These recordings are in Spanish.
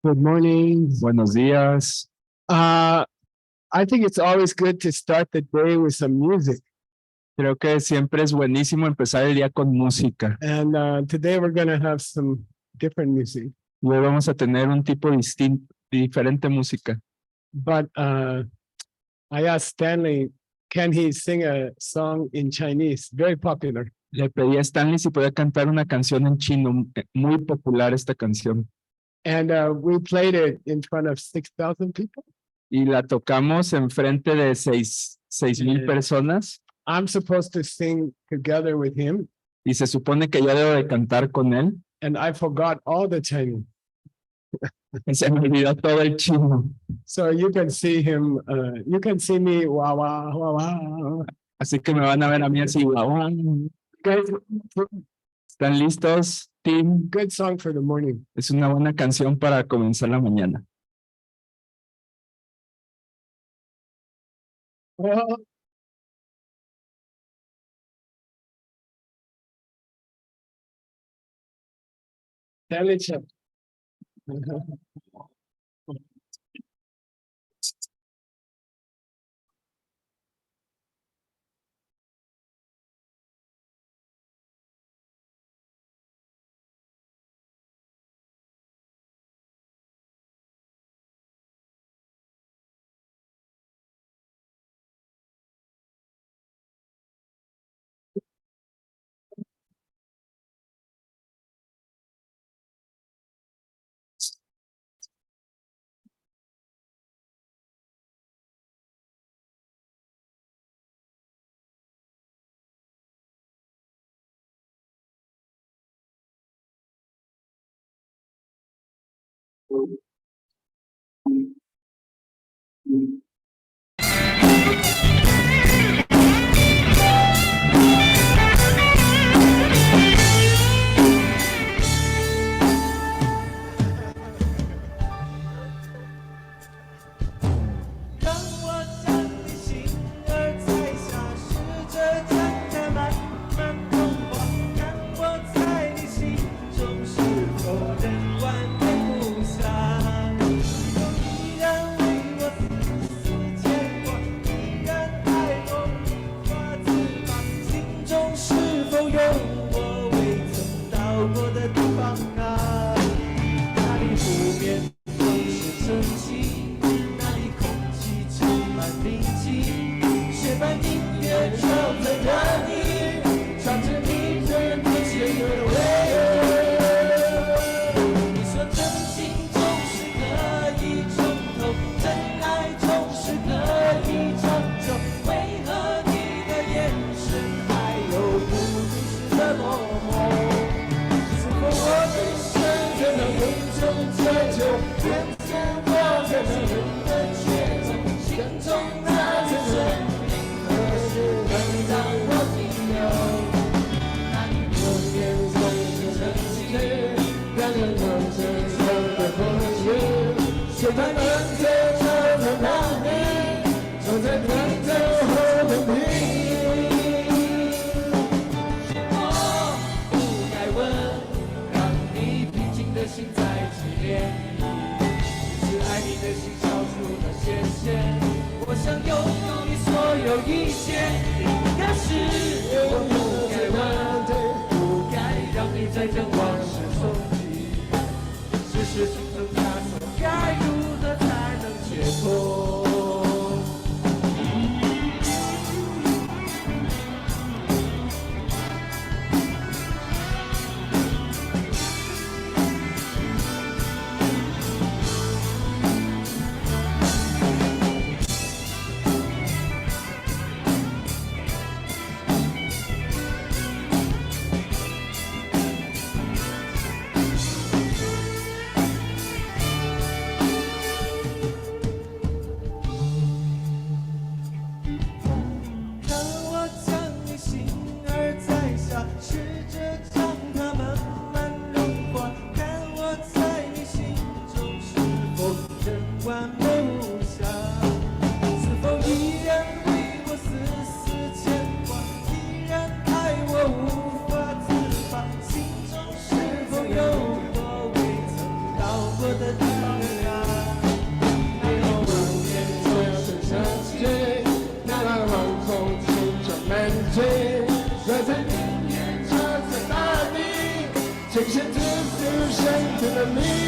Good morning. Buenos días. I think it's always good to start the day with some music. Creo que siempre es buenísimo empezar el día con música. And today we're going to have some different music. Y hoy vamos a tener un tipo diferente música. But I asked Stanley, can he sing a song in Chinese? Very popular. Le pedí a Stanley si podía cantar una canción en chino, muy popular esta canción. And we played it in front of 6,000 people. Y la tocamos en frente de 6,000 personas. I'm supposed to sing together with him. Y se supone que yo debo de cantar con él. And I forgot all the Chinese. Se me olvidó todo el chino. So you can see him, you can see me, wah, wah, wah, wah. Así que me van a ver a mí así. Guys, ¿Están listos, team? good song for the morning. Es una buena canción para comenzar la mañana. Well, Stanley Chip. 的秘密。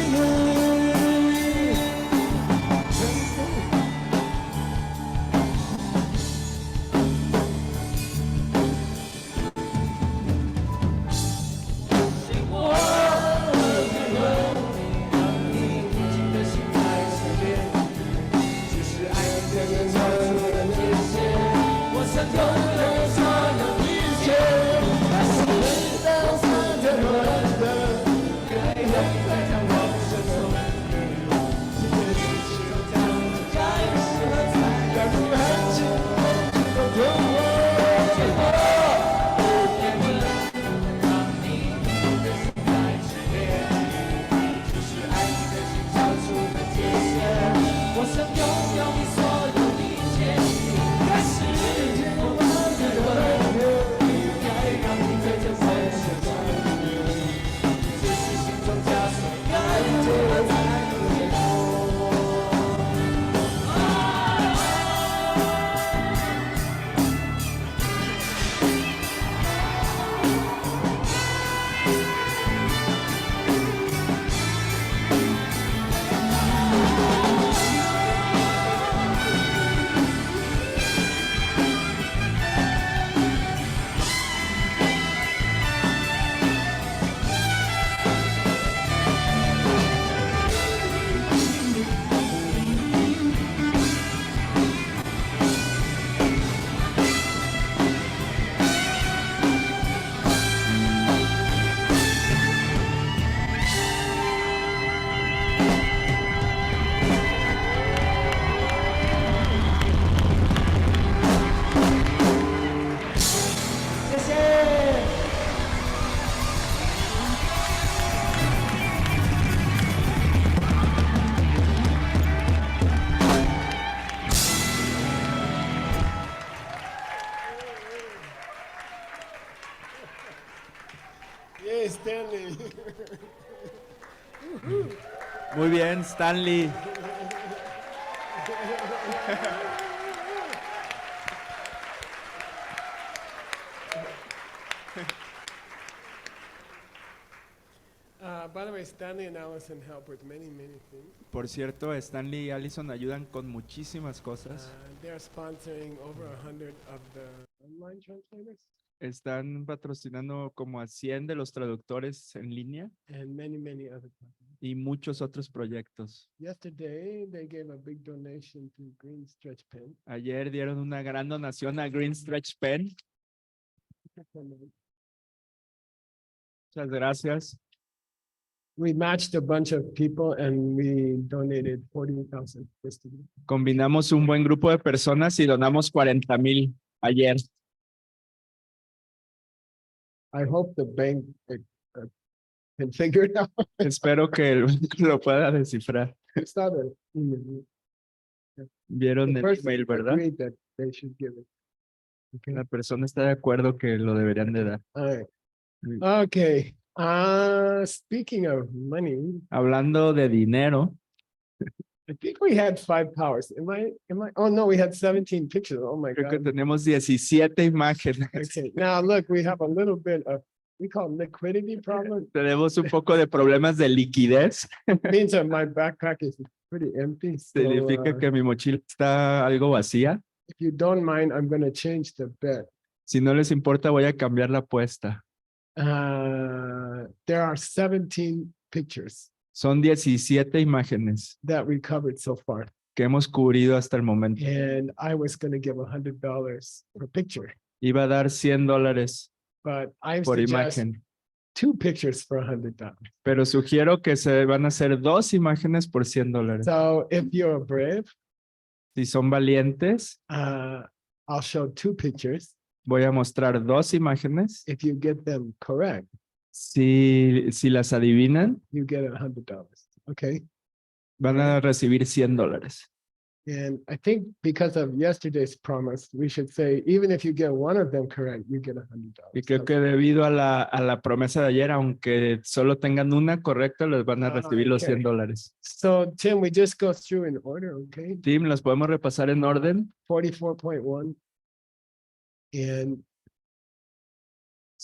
Stanley. Muy bien, Stanley. By the way, Stanley and Allison help with many things. Por cierto, Stanley y Allison ayudan con muchísimas cosas. They're sponsoring over 100 of the online translators. Están patrocinando como a 100 de los traductores en línea And many other companies. y muchos otros proyectos. Yesterday, they gave a big donation to Green Stretch Pen. Ayer dieron una gran donación a Green Stretch Pen. Muchas gracias. We matched a bunch of people and we donated 40,000 yesterday. Combinamos un buen grupo de personas y donamos 40,000 ayer. I hope the bank can figure it out. Espero que el banco lo pueda descifrar. It's not an email. Vieron The el person email, ¿verdad? agreed that they should give it. Okay. La persona está de acuerdo que lo deberían de dar. All right. Mm. Okay. Speaking of money, Hablando de dinero, I think we had 5 powers. Oh no, we had 17 pictures. Oh my creo que God. tenemos 17 imágenes. Okay. Now look, we have a little bit of, we call it liquidity problem. Tenemos un poco de problemas de liquidez. Means that my backpack is pretty empty. So, Significa que mi mochila está algo vacía. if you don't mind, I'm going to change the bet. Si no les importa, voy a cambiar la apuesta. There are 17 pictures Son 17 imágenes that we covered so far. que hemos cubrido hasta el momento. And I was going to give $100 per picture, Iba a dar $100 but I por suggest imagen. 2 pictures for $100. Pero sugiero que se van a hacer 2 imágenes por $100. So if you're brave, Si son valientes, I'll show 2 pictures. voy a mostrar 2 imágenes. If you get them correct, Si las adivinan, you get $100. Okay. van a recibir $100. And I think because of yesterday's promise, we should say, even if you get one of them correct, you get $100. Y creo que debido a la promesa de ayer, aunque solo tengan una correcta, les van a recibir los Okay. $100. So Tim, we just go through in order, okay? Tim, ¿las podemos repasar en orden? 44.1. And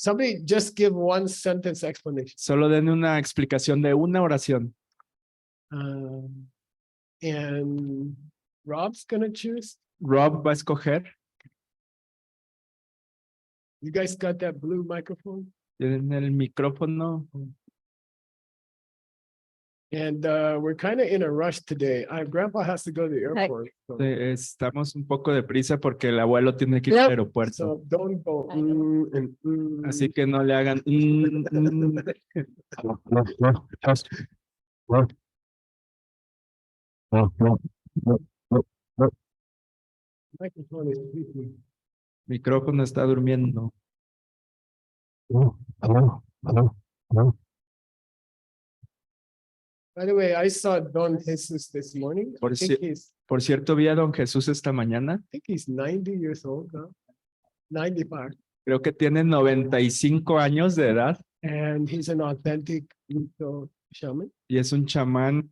Somebody just give one sentence explanation. Solo den una explicación de una oración. And Rob's gonna choose. Rob va a escoger. You guys got that blue microphone? Tienen el micrófono. And we're kind of in a rush today. Grandpa has to go to the airport. So, Estamos un poco deprisa porque el abuelo tiene que ir al aeropuerto. so don't go. Así que no le hagan. Microphone is sleeping. Micrófono está durmiendo. By the way, I saw Don Jesus this morning. Por cierto, vi a don Jesús esta mañana. I think he's 90 years old now. 95. Creo que tiene 95 años de edad And he's an authentic Mito shaman. y es un chamán.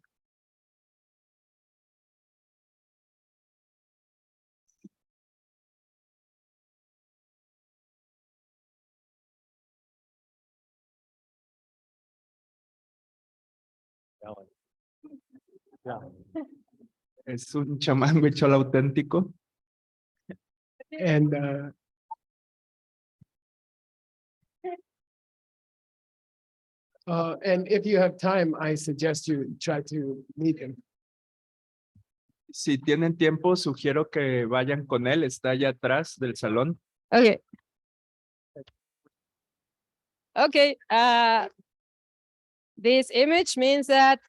Es un chamán huichol auténtico. And if you have time, I suggest you try to meet him. Si tienen tiempo, sugiero que vayan con él. Está allá atrás del salón. Okay. Okay. This image means that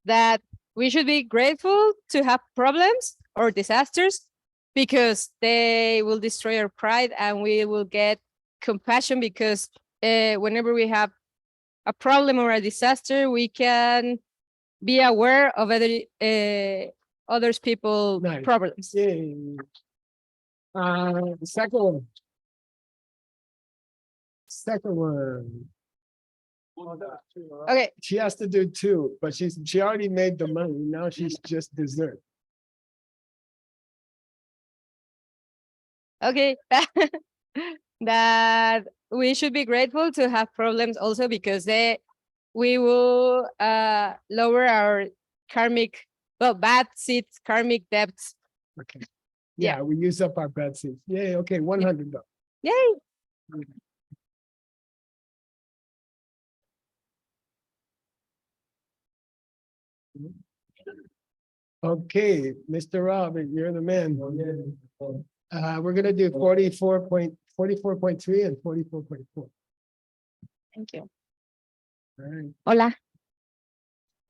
that we should be grateful to have problems or disasters because they will destroy our pride and we will get compassion because whenever we have a problem or a disaster, we can be aware of others people's Nice. problems. Yay. Second one. Second one. Okay. She has to do two, but she already made the money. Now she's just dessert. Okay. That we should be grateful to have problems also because we will lower our bad seeds, karmic debts. Okay. Yeah. Yeah, we use up our bad seeds. Yay, okay, $100. Yay. Okay, Mr. Rob, you're the man. We're gonna do 44.3 and 44.4. Thank you. All right. Hola.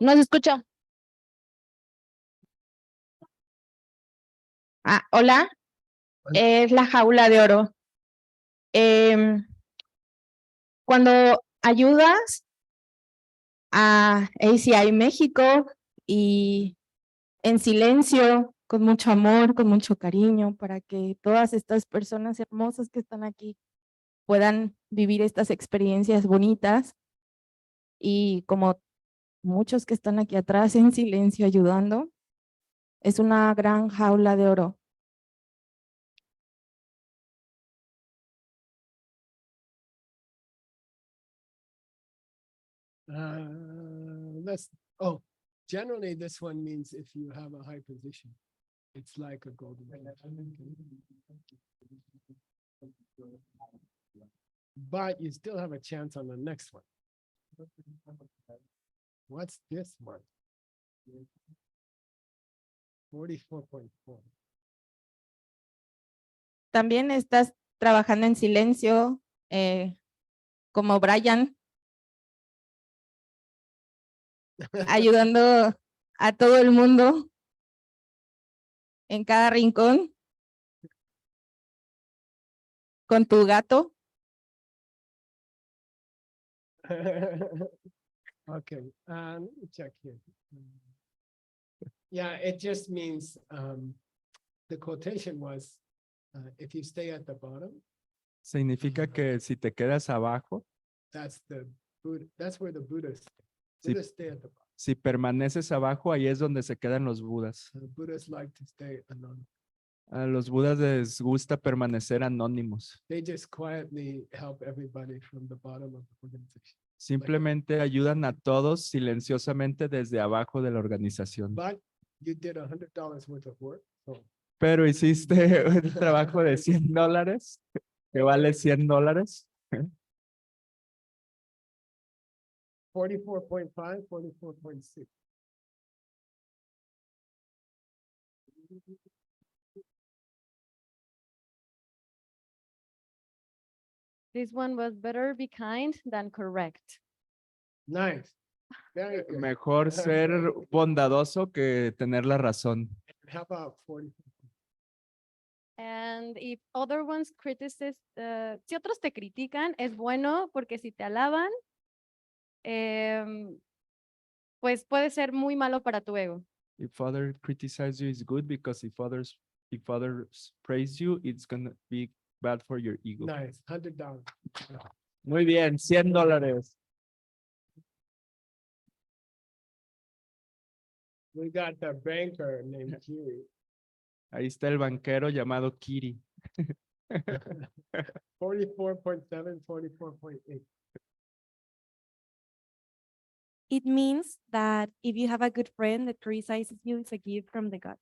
¿No se escucha? Hola. Es la jaula de oro. Cuando ayudas a ACI México y en silencio, con mucho amor, con mucho cariño, para que todas estas personas hermosas que están aquí puedan vivir estas experiencias bonitas y como muchos que están aquí atrás en silencio ayudando, es una gran jaula de oro. Generally this one means if you have a high position, it's like a golden. But you still have a chance on the next one. What's this one? 44.4. También estás trabajando en silencio, como Brian, ayudando a todo el mundo en cada rincón con tu gato. Okay, let me check here. Yeah, it just means the quotation was if you stay at the bottom, Significa que si te quedas abajo, that's the Buddha, that's where the Buddhas Sí. Buddhas stay at the bottom. si permaneces abajo, ahí es donde se quedan los budas. Buddhas like to stay anonymous. A los budas les gusta permanecer anónimos. They just quietly help everybody from the bottom of the organization. Simplemente ayudan a todos silenciosamente desde abajo de la organización. But you did $100 worth of work, so Pero hiciste un trabajo de $100 que vale $100. 44.5, 44.6. This one was better be kind than correct. Nice. Very good. Mejor ser bondadoso que tener la razón. How about 40? And if other ones criticize, si otros te critican, es bueno porque si te alaban, pues puede ser muy malo para tu ego. If others criticize you, it's good because if others praise you, it's gonna be bad for your ego. Nice. $100. Muy bien, $100. We got the banker named Kiri. Ahí está el banquero llamado Kiri. 44.7, 44.8. It means that if you have a good friend that criticizes you, it's a gift from the God.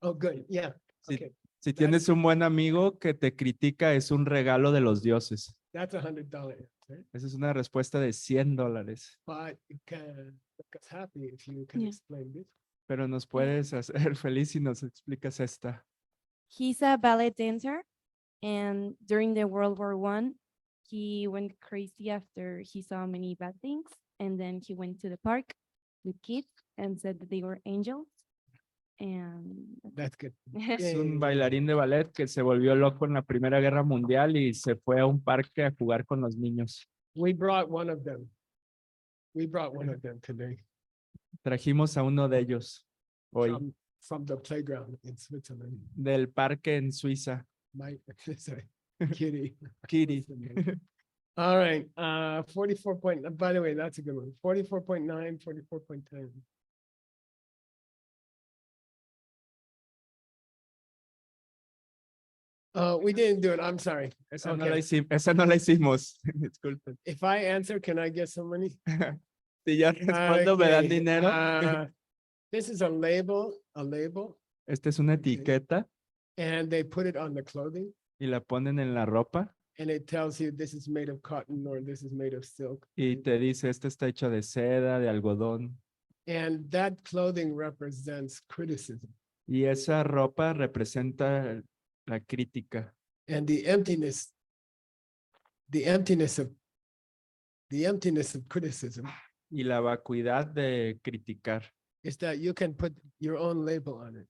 Oh, good. Yeah. Sí. Okay. Si tienes un buen amigo que te critica, es un regalo de los dioses. That's $100 answer. Esa es una respuesta de $100. But you can make us happy if you can Yeah. explain this. Pero nos puedes hacer feliz si nos explicas esta. He's a ballet dancer, and during the World War I, he went crazy after he saw many bad things, and then he went to the park with kids and said that they were angels. And That's good. Es un bailarín de ballet que se volvió loco en la Primera Guerra Mundial y se fue a un parque a jugar con los niños. We brought one of them. We brought one of them today Trajimos a uno de ellos hoy from the playground in Switzerland. del parque en Suiza. My, sorry, Kitty. Kiri. All right, 44 point, by the way, that's a good one. 44.9, 44.10. We didn't do it, I'm sorry. Esa no Okay. la hicimos. Disculpen. If I answer, can I get some money? Si yo respondo, me dan Okay, dinero. This is a label, Esta es una etiqueta and they put it on the clothing y la ponen en la ropa and it tells you this is made of cotton or this is made of silk. y te dice, esta está hecha de seda, de algodón. And that clothing represents criticism Y esa ropa representa la crítica and the emptiness of criticism y la vacuidad de criticar. is that you can put your own label on it.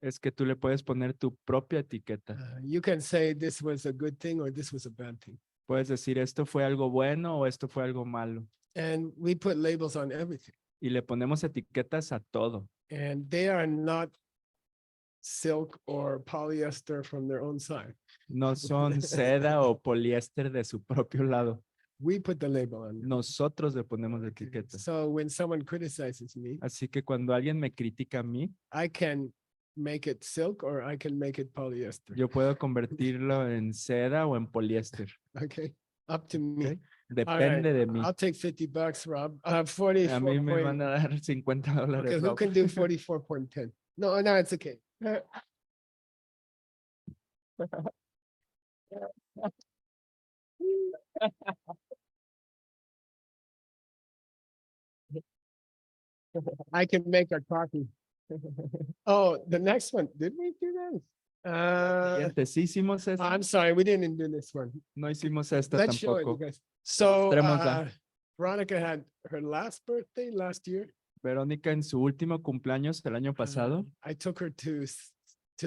Es que tú le puedes poner tu propia etiqueta. You can say this was a good thing or this was a bad thing. Puedes decir, esto fue algo bueno o esto fue algo malo. And we put labels on everything. Y le ponemos etiquetas a todo. And they are not silk or polyester from their own side. No son seda o poliéster de su propio lado. We put the label on them. Nosotros le ponemos etiquetas. So when someone criticizes me, Así que cuando alguien me critica a mí, I can make it silk or I can make it polyester. yo puedo convertirlo en seda o en poliéster. Okay, up to me. Ok. Depende de mí. I'll take $50, Rob. A 44 mí me point- van a dar $50. Okay, who Rob. can do 44.10? No, no, it's okay. I can make a coffee. Oh, the next one, did we do that? Siguiente, ¿sí hicimos esta? I'm sorry, we didn't do this one. No hicimos esta Let's show it, you tampoco. guys. So, Mostrémosla. Veronica had her last birthday last year. Verónica en su último cumpleaños el año pasado, I took her to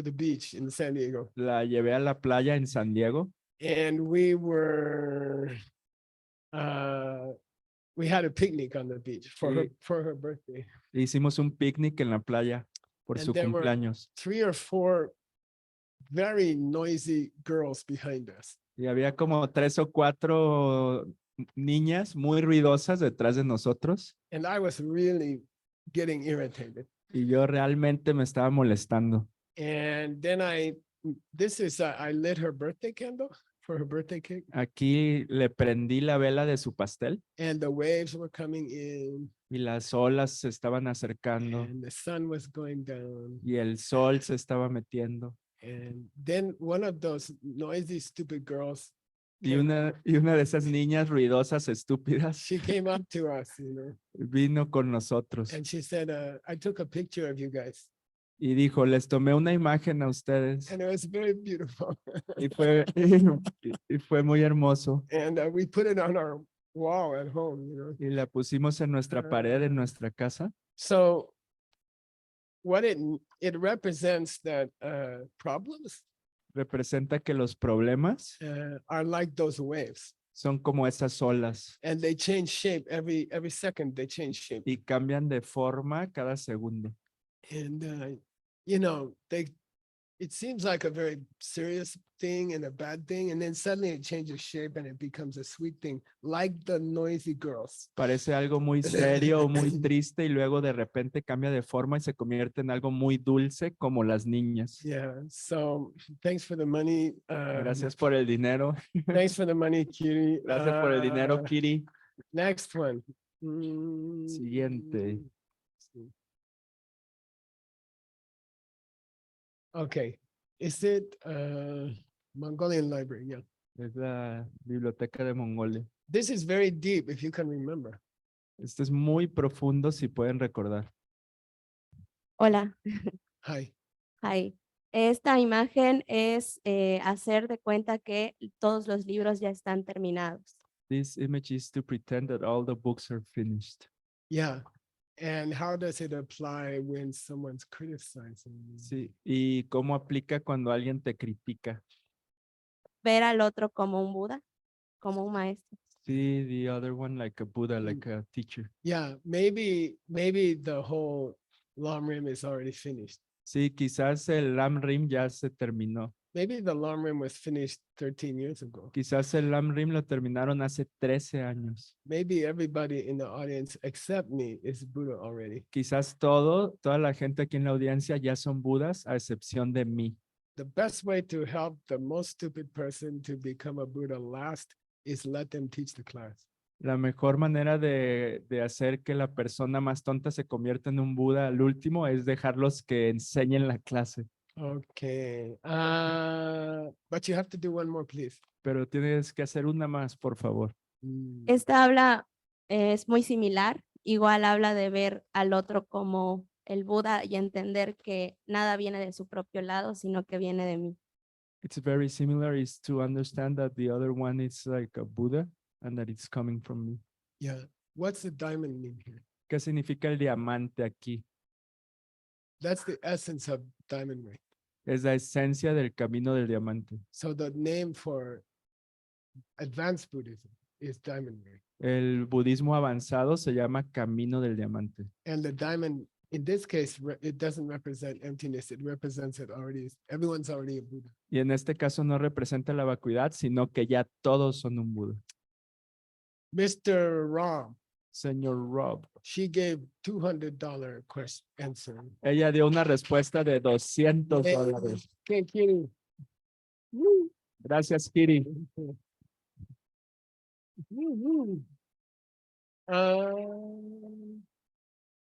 the beach in San Diego, la llevé a la playa en San Diego and we had a picnic on the beach for her birthday. e hicimos un picnic en la playa por And su there were- cumpleaños. 3 or 4 very noisy girls behind us. Y había como 3 o 4 niñas muy ruidosas detrás de nosotros And I was really getting irritated. Y yo realmente me estaba molestando. And then I lit her birthday candle for her birthday cake, Aquí le prendí la vela de su pastel and the waves were coming in, y las olas se estaban acercando and the sun was going down. y el sol se estaba metiendo. And then one of those noisy, stupid girls, Y una de esas niñas ruidosas, estúpidas, she came up to us, vino con nosotros and she said, I took a picture of you guys, y dijo, les tomé una imagen a ustedes and it was very beautiful. y fue, y fue muy hermoso. And we put it on our wall at home. Y la pusimos en nuestra pared, en nuestra casa. So what it represents that problems Representa que los problemas are like those waves, son como esas olas and they change shape every second. They change shape, y cambian de forma cada segundo. and it seems like a very serious thing and a bad thing, and then suddenly it changes shape and it becomes a sweet thing, like the noisy girls. Parece algo muy serio o muy triste y luego de repente cambia de forma y se convierte en algo muy dulce como las niñas. Yeah. So thanks for the money. Gracias por el dinero. Thanks for the money, Kiri. Gracias por el dinero, Kiri. Next one. Siguiente. Okay. Is it Mongolian library? Yeah. Es la biblioteca de Mongolia. This is very deep, if you can remember. Esto es muy profundo si pueden recordar. Hola, Hi. hi. Esta imagen es hacer de cuenta que todos los libros ya están terminados. This image is to pretend that all the books are finished. Yeah. And how does it apply when someone's criticizing? Sí. ¿Y cómo aplica cuando alguien te critica? Ver al otro como un Buda, como un maestro. Sí, the other one like a Buddha, like a teacher. Yeah, maybe the whole Lam Rim is already finished. Sí, quizás el Lam Rim ya se terminó. Maybe the Lam Rim was finished 13 years ago. Quizás el Lam Rim lo terminaron hace 13 años. Maybe everybody in the audience except me is Buddha already. Quizás toda la gente aquí en la audiencia ya son Budas, a excepción de mí. The best way to help the most stupid person to become a Buddha last is let them teach the class. La mejor manera de hacer que la persona más tonta se convierta en un Buda al último es dejarlos que enseñen la clase. Okay. But you have to do one more, please. Pero tienes que hacer una más, por favor. Esta habla es muy similar, igual habla de ver al otro como el Buda y entender que nada viene de su propio lado, sino que viene de mí. It's very similar, is to understand that the other one is like a Buddha and that it's coming from me. Yeah. What's the diamond mean here? ¿Qué significa el diamante aquí? That's the essence of diamond ring. Es la esencia del camino del diamante. So the name for advanced Buddhism is diamond ring. El budismo avanzado se llama camino del diamante. And the diamond, in this case, it doesn't represent emptiness. It represents it already. Everyone's already a Buddha. Y en este caso no representa la vacuidad, sino que ya todos son un Buda. Mr. Ram, Señor Rob. she gave $200 answer. Ella dio una respuesta de $200. Okay, Kitty. Gracias, Kiri. Woo.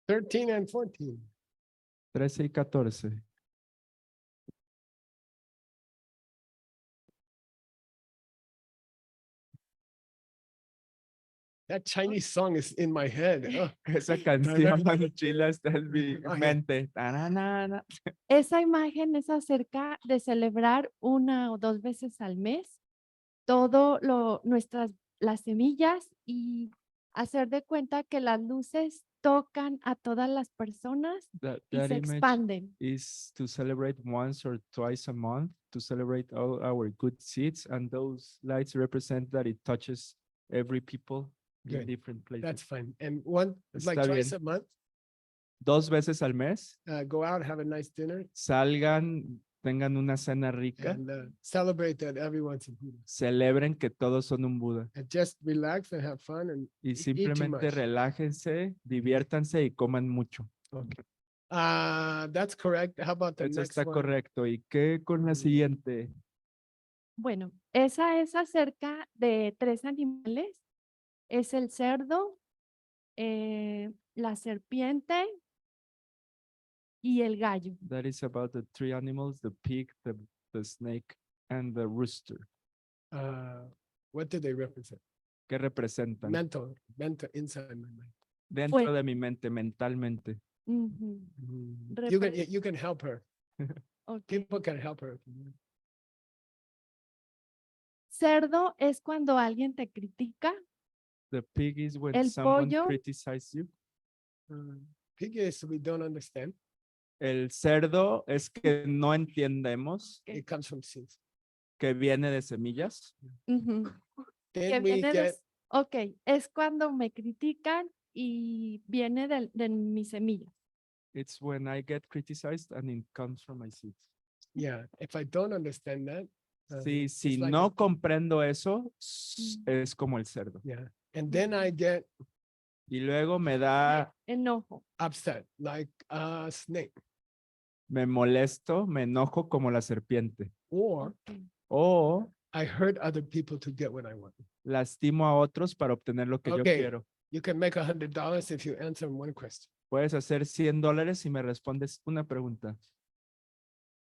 13 and 14. 13 y 14. That Chinese song is in my head. Esa canción chila está en mi mente. Taranana. Esa imagen es acerca de celebrar 1 o 2 veces al mes todo las semillas y hacer de cuenta que las luces tocan a todas las personas That y se image expanden. is to celebrate once or twice a month, to celebrate all our good seeds, and those lights represent that it touches every people in Good. different places. That's fine. And one, like Está twice bien. a month, 2 veces al mes, go out, have a nice dinner, salgan, tengan una cena rica, and celebrate that everyone's a Buddha. celebren que todos son un Buda. And just relax and have fun and Y eat too simplemente much. relájense, diviértanse y coman mucho. Okay. That's correct. How about the Eso next está one? correcto. ¿Y qué con la Mm. siguiente? Bueno, esa es acerca de 3 animales. Es el cerdo, la serpiente y el gallo. That is about the 3 animals, the pig, the snake, and the rooster. What do they represent? ¿Qué representan? Mental inside my mind. Dentro Pues- de mi mente, mentalmente. Ujú, You can help her. ok. People can help her. if you want. Cerdo es cuando alguien te critica. The pig is when El someone pollo. criticizes you. Pig is we don't understand. El cerdo es que no entendemos, It comes from seeds. que viene de semillas. Ujú, que Then we viene de get s- ok, es cuando me critican y viene de mis semillas. It's when I get criticized and it comes from my seeds. yeah. If I don't understand that, Sí, it's si like a no pig. comprendo eso, Mm. es como el cerdo. Yeah, and then I get Y luego me da, Enojo. upset like a snake, me molesto, me enojo como la serpiente. or Ok. O I hurt other people to get what I want. lastimo a otros para obtener lo que yo Okay. quiero. You can make $100 if you answer one question. Puedes hacer $100 si me respondes una pregunta.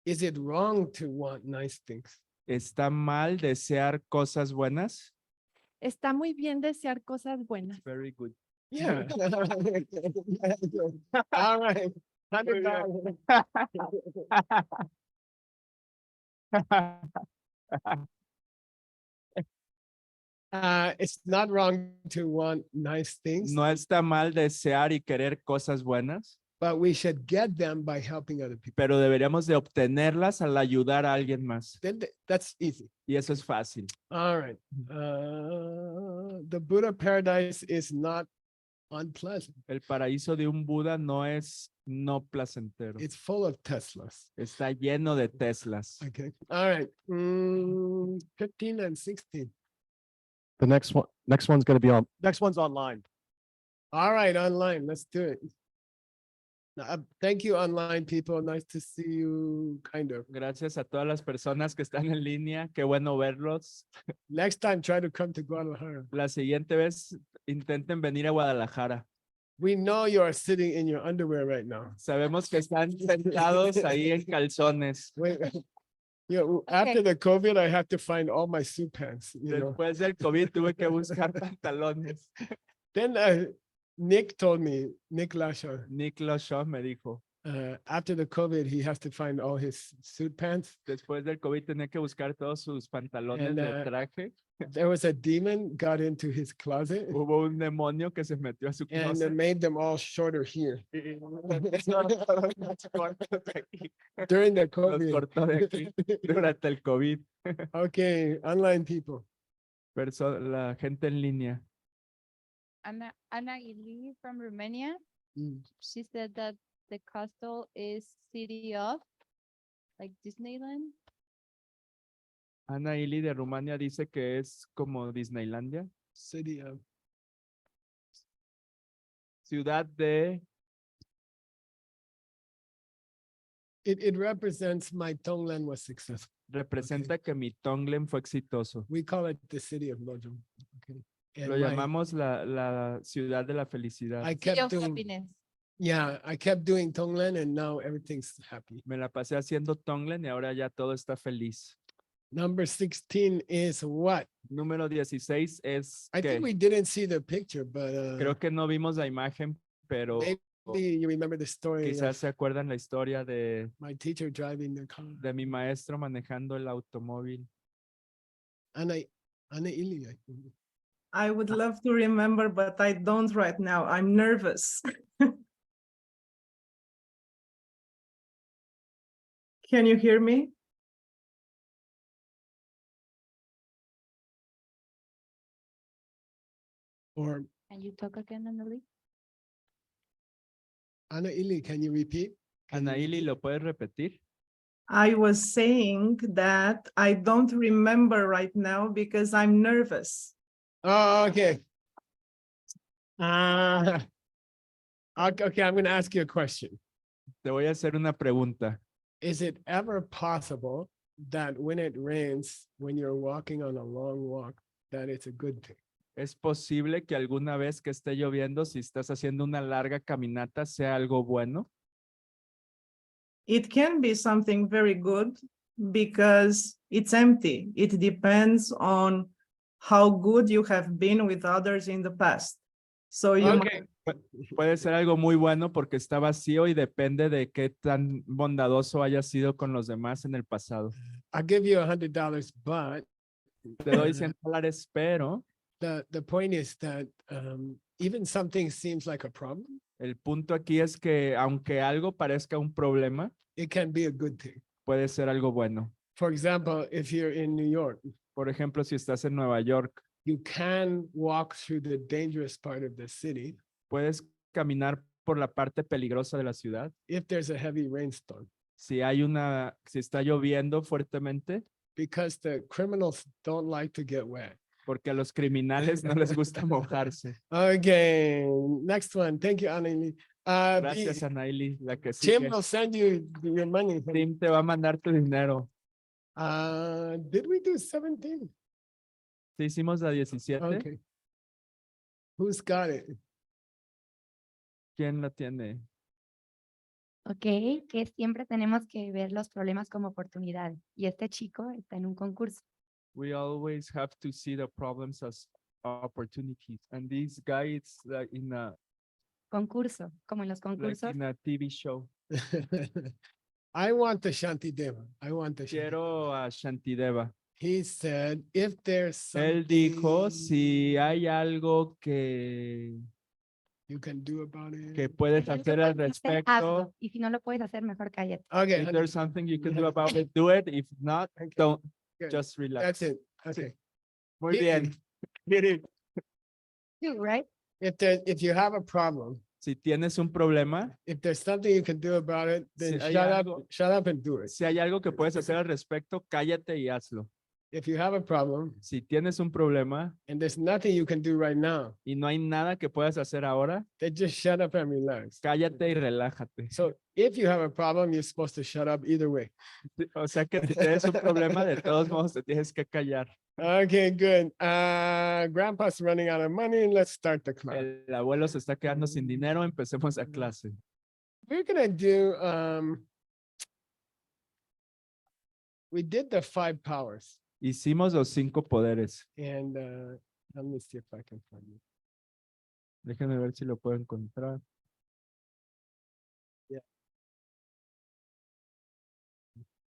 Is it wrong to want nice things? ¿Está mal desear cosas buenas? Está muy bien desear cosas buenas. Very good. Yeah. All right. $100. It's not wrong to want nice things, No está mal desear y querer cosas buenas, but we should get them by helping other people. pero deberíamos de obtenerlas al ayudar a alguien más. That's easy. Y eso es fácil. All right. The Buddha paradise is not unpleasant. El paraíso de un Buda no es no placentero. It's full of Teslas. Está lleno de Teslas. Okay. All right. 15 and 16. The next one's going to be on, next one's online. All right, online. Let's do it. Thank you, online people. Nice to see you, kind of. Gracias a todas las personas que están en línea. Qué bueno verlos. Next time, try to come to Guadalajara. La siguiente vez intenten venir a Guadalajara. We know you are sitting in your underwear right now. Sabemos que están sentados ahí en calzones. Wait, after the COVID, I have to find all my suit pants. Después del COVID tuve que buscar pantalones. Then Nick told me, Nick Lasha, Nick Shaw me dijo, after the COVID, he has to find all his suit pants. después del COVID tenía que buscar todos sus pantalones And, de traje. There was a demon got into his closet Hubo un demonio que se metió a su and closet. made them all shorter here. Los During the COVID. cortó de aquí durante el COVID. Okay, online people. La gente en línea. Anna Ili from Romania. Mm. She said that the castle is city of like Disneyland. Ana Ili de Rumania dice que es como Disneylandia. City of Ciudad de, it represents my Tonglen was successful. representa que mi Tonglen fue exitoso. We call it the city of Lojong. Okay. And Lo my- llamamos la ciudad de la felicidad. I City kept of doing, happiness. yeah, I kept doing Tonglen and now everything's happy. Me la pasé haciendo Tonglen y ahora ya todo está feliz. Number 16 is what? Número 16 es I que think we didn't see the picture, but creo que no vimos la imagen, pero maybe you remember the story quizás of se acuerdan la historia de my teacher driving the car. mi maestro manejando el automóvil. Ana Ili, I think. I would love to remember, but I don't right now. I'm nervous. Can you hear me? Or Can you talk again, Annalise? Ana Ili, can you repeat? Can you Ana Ili, repeat? ¿lo puedes repetir? I was saying that I don't remember right now because I'm nervous. Oh, okay. Okay, I'm going to ask you a question. Te voy a hacer una pregunta. Is it ever possible that when it rains, when you're walking on a long walk, that it's a good thing? ¿Es posible que alguna vez que esté lloviendo, si estás haciendo una larga caminata, sea algo bueno? It can be something very good because it's empty. It depends on how good you have been with others in the past. So you Okay, Puede ser algo muy bueno porque está vacío y depende de qué tan bondadoso haya sido con los demás en el pasado. I'll give you $100, but Te doy $100, pero the point is that even something seems like a problem, el punto aquí es que aunque algo parezca un problema, it can be a good thing. puede ser algo bueno. For example, if you're in New York, Por ejemplo, si estás en Nueva York, you can walk through the dangerous part of the city puedes caminar por la parte peligrosa de la ciudad. if there's a heavy rainstorm, Si está lloviendo fuertemente, because the criminals don't like to get wet. porque a los criminales no les gusta mojarse. Okay, next one. Thank you, Anneli. Gracias, Anaili, la que Tim sigue. will send you your money. Tim te va a mandar tu dinero. Did we do 17? ¿Sí hicimos la 17? Okay. Who's got it? ¿Quién la tiene? Ok, que siempre tenemos que ver los problemas como oportunidades. Y este chico está en un concurso. We always have to see the problems as opportunities. And this guy is like in a Concurso, como en los concursos. TV show. I want the Shantideva. I want the Shantideva. Quiero a Shantideva. He said, if there's Él dijo, something si hay algo que you can do about it. puedes Si algo hacer al puedes hacer, respecto, hazlo. Y si no lo puedes hacer, mejor cállate. Okay, if honey, there's something you can do about it, do it. If not, Okay. don't. good. Just relax. That's it. Okay. Muy He- bien. Miren, You, right? If you have a problem, si tienes un problema, if there's something you can do about it, then Si hay shut up and do it. si hay algo que puedes hacer al respecto, cállate y hazlo. If you have a problem Si tienes un problema and there's nothing you can do right now, y no hay nada que puedas hacer ahora, then just shut up and relax. cállate y relájate. So if you have a problem, you're supposed to shut up either way. O sea que si tienes un problema, de todos modos te tienes que callar. Okay, good. Grandpa's running out of money. Let's start the class. El abuelo se está quedando sin dinero, empecemos la clase. We're gonna do, we did the 5 powers Hicimos los 5 poderes. and let me see if I can find it. Déjenme ver si lo puedo encontrar.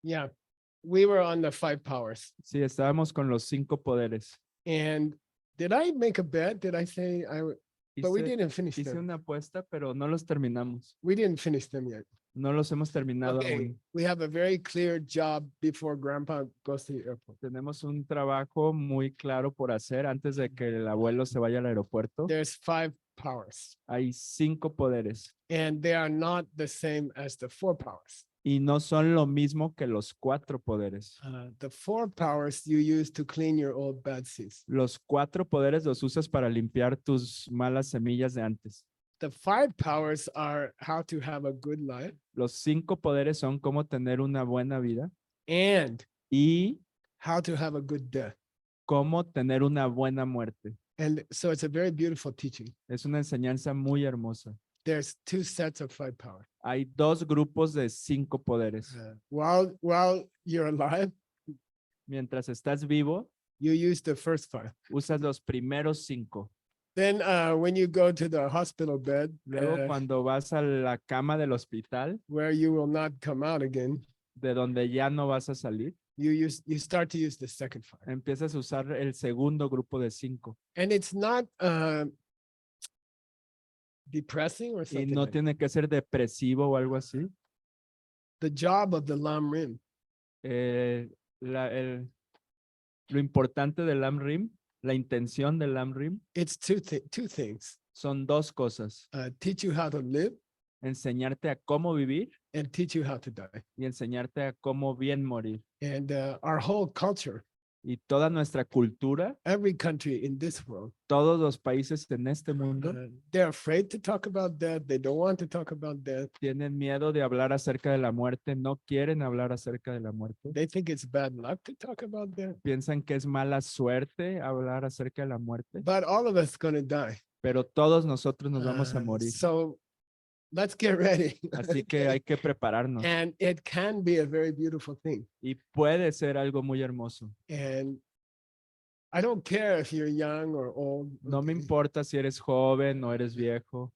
Yeah, we were on the 5 powers. Sí, estábamos con los 5 poderes. And did I make a bet? Did I say but we Hice, didn't finish hice them. una apuesta, pero no los terminamos. We didn't finish them yet. No los hemos terminado Okay, aún. we have a very clear job before grandpa goes to the airport. Tenemos un trabajo muy claro por hacer antes de que el abuelo se vaya al aeropuerto. There's 5 powers Hay 5 poderes and they are not the same as the 4 powers. y no son lo mismo que los 4 poderes. The 4 powers you use to clean your old bad seeds. Los 4 poderes los usas para limpiar tus malas semillas de antes. The 5 powers are how to have a good life Los 5 poderes son cómo tener una buena vida and y how to have a good death. cómo tener una buena muerte. And so it's a very beautiful teaching. Es una enseñanza muy hermosa. There's 2 sets of 5 powers. Hay 2 grupos de 5 poderes. While you're alive, Mientras estás vivo, you use the first 5. usas los primeros 5. Then when you go to the hospital bed, Luego, cuando vas a la cama del hospital, where you will not come out again, de donde ya no vas a salir, you start to use the second 5. empiezas a usar el segundo grupo de 5. And it's not depressing or Y something. no like that. tiene que ser depresivo o algo así. The job of the Lam Rim Lo importante del Lam-Rim, la intención del Lam-Rim, it's two things. son 2 cosas. Teach you how to live Enseñarte a cómo vivir and teach you how to die. y enseñarte a cómo bien morir. And our whole culture Y toda nuestra cultura, every country in this world, todos los países en este mundo they're afraid to talk about death. They don't want to talk about death. tienen miedo de hablar acerca de la muerte, no quieren hablar acerca de la muerte. They think it's bad luck to talk about death. Piensan que es mala suerte hablar acerca de la muerte, But all of us gonna die. pero todos nosotros nos vamos a morir. So let's get ready. Así que hay que prepararnos. And it can be a very beautiful thing. Y puede ser algo muy hermoso. And I don't care if you're young or old. No me okay? importa si eres joven o eres viejo.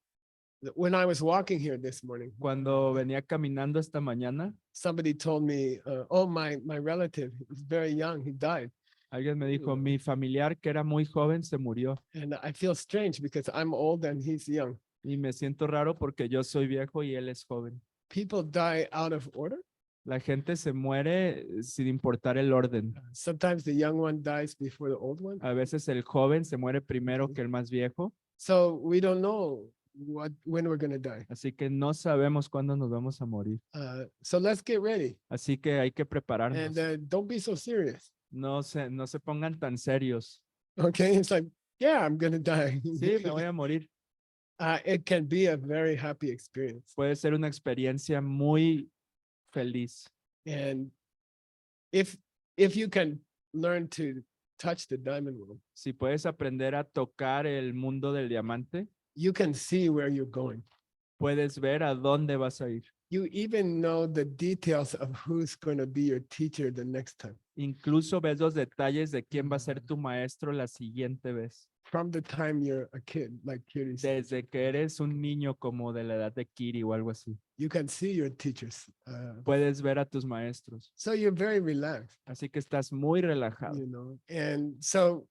When I was walking here this morning, Cuando venía caminando esta mañana, somebody told me, oh, my relative is very young, he died. alguien me dijo, mi familiar que era muy joven se murió. And I feel strange because I'm old and he's young. Y me siento raro porque yo soy viejo y él es joven. People die out of order. La gente se muere sin importar el orden. Sometimes the young one dies before the old one. A veces el joven se muere primero que el más viejo, So we don't know when we're going to die. así que no sabemos cuándo nos vamos a morir. So let's get ready. Así que hay que prepararnos. And don't be so serious. No se pongan tan serios. Okay, it's like, yeah, I'm going to die. Sí, me voy a morir. It can be a very happy experience. Puede ser una experiencia muy feliz. And if you can learn to touch the diamond world, Si puedes aprender a tocar el mundo del diamante, you can see where you're going. puedes ver a dónde vas a ir. You even know the details of who's going to be your teacher the next time. Incluso ves los detalles de quién va a ser tu maestro la siguiente vez. From the time you're a kid, like Kiri said, Desde que eres un niño como de la edad de Kiri o algo así. you can see your teachers. Puedes ver a tus maestros. So you're very relaxed, Así que estás muy relajado. you know. And so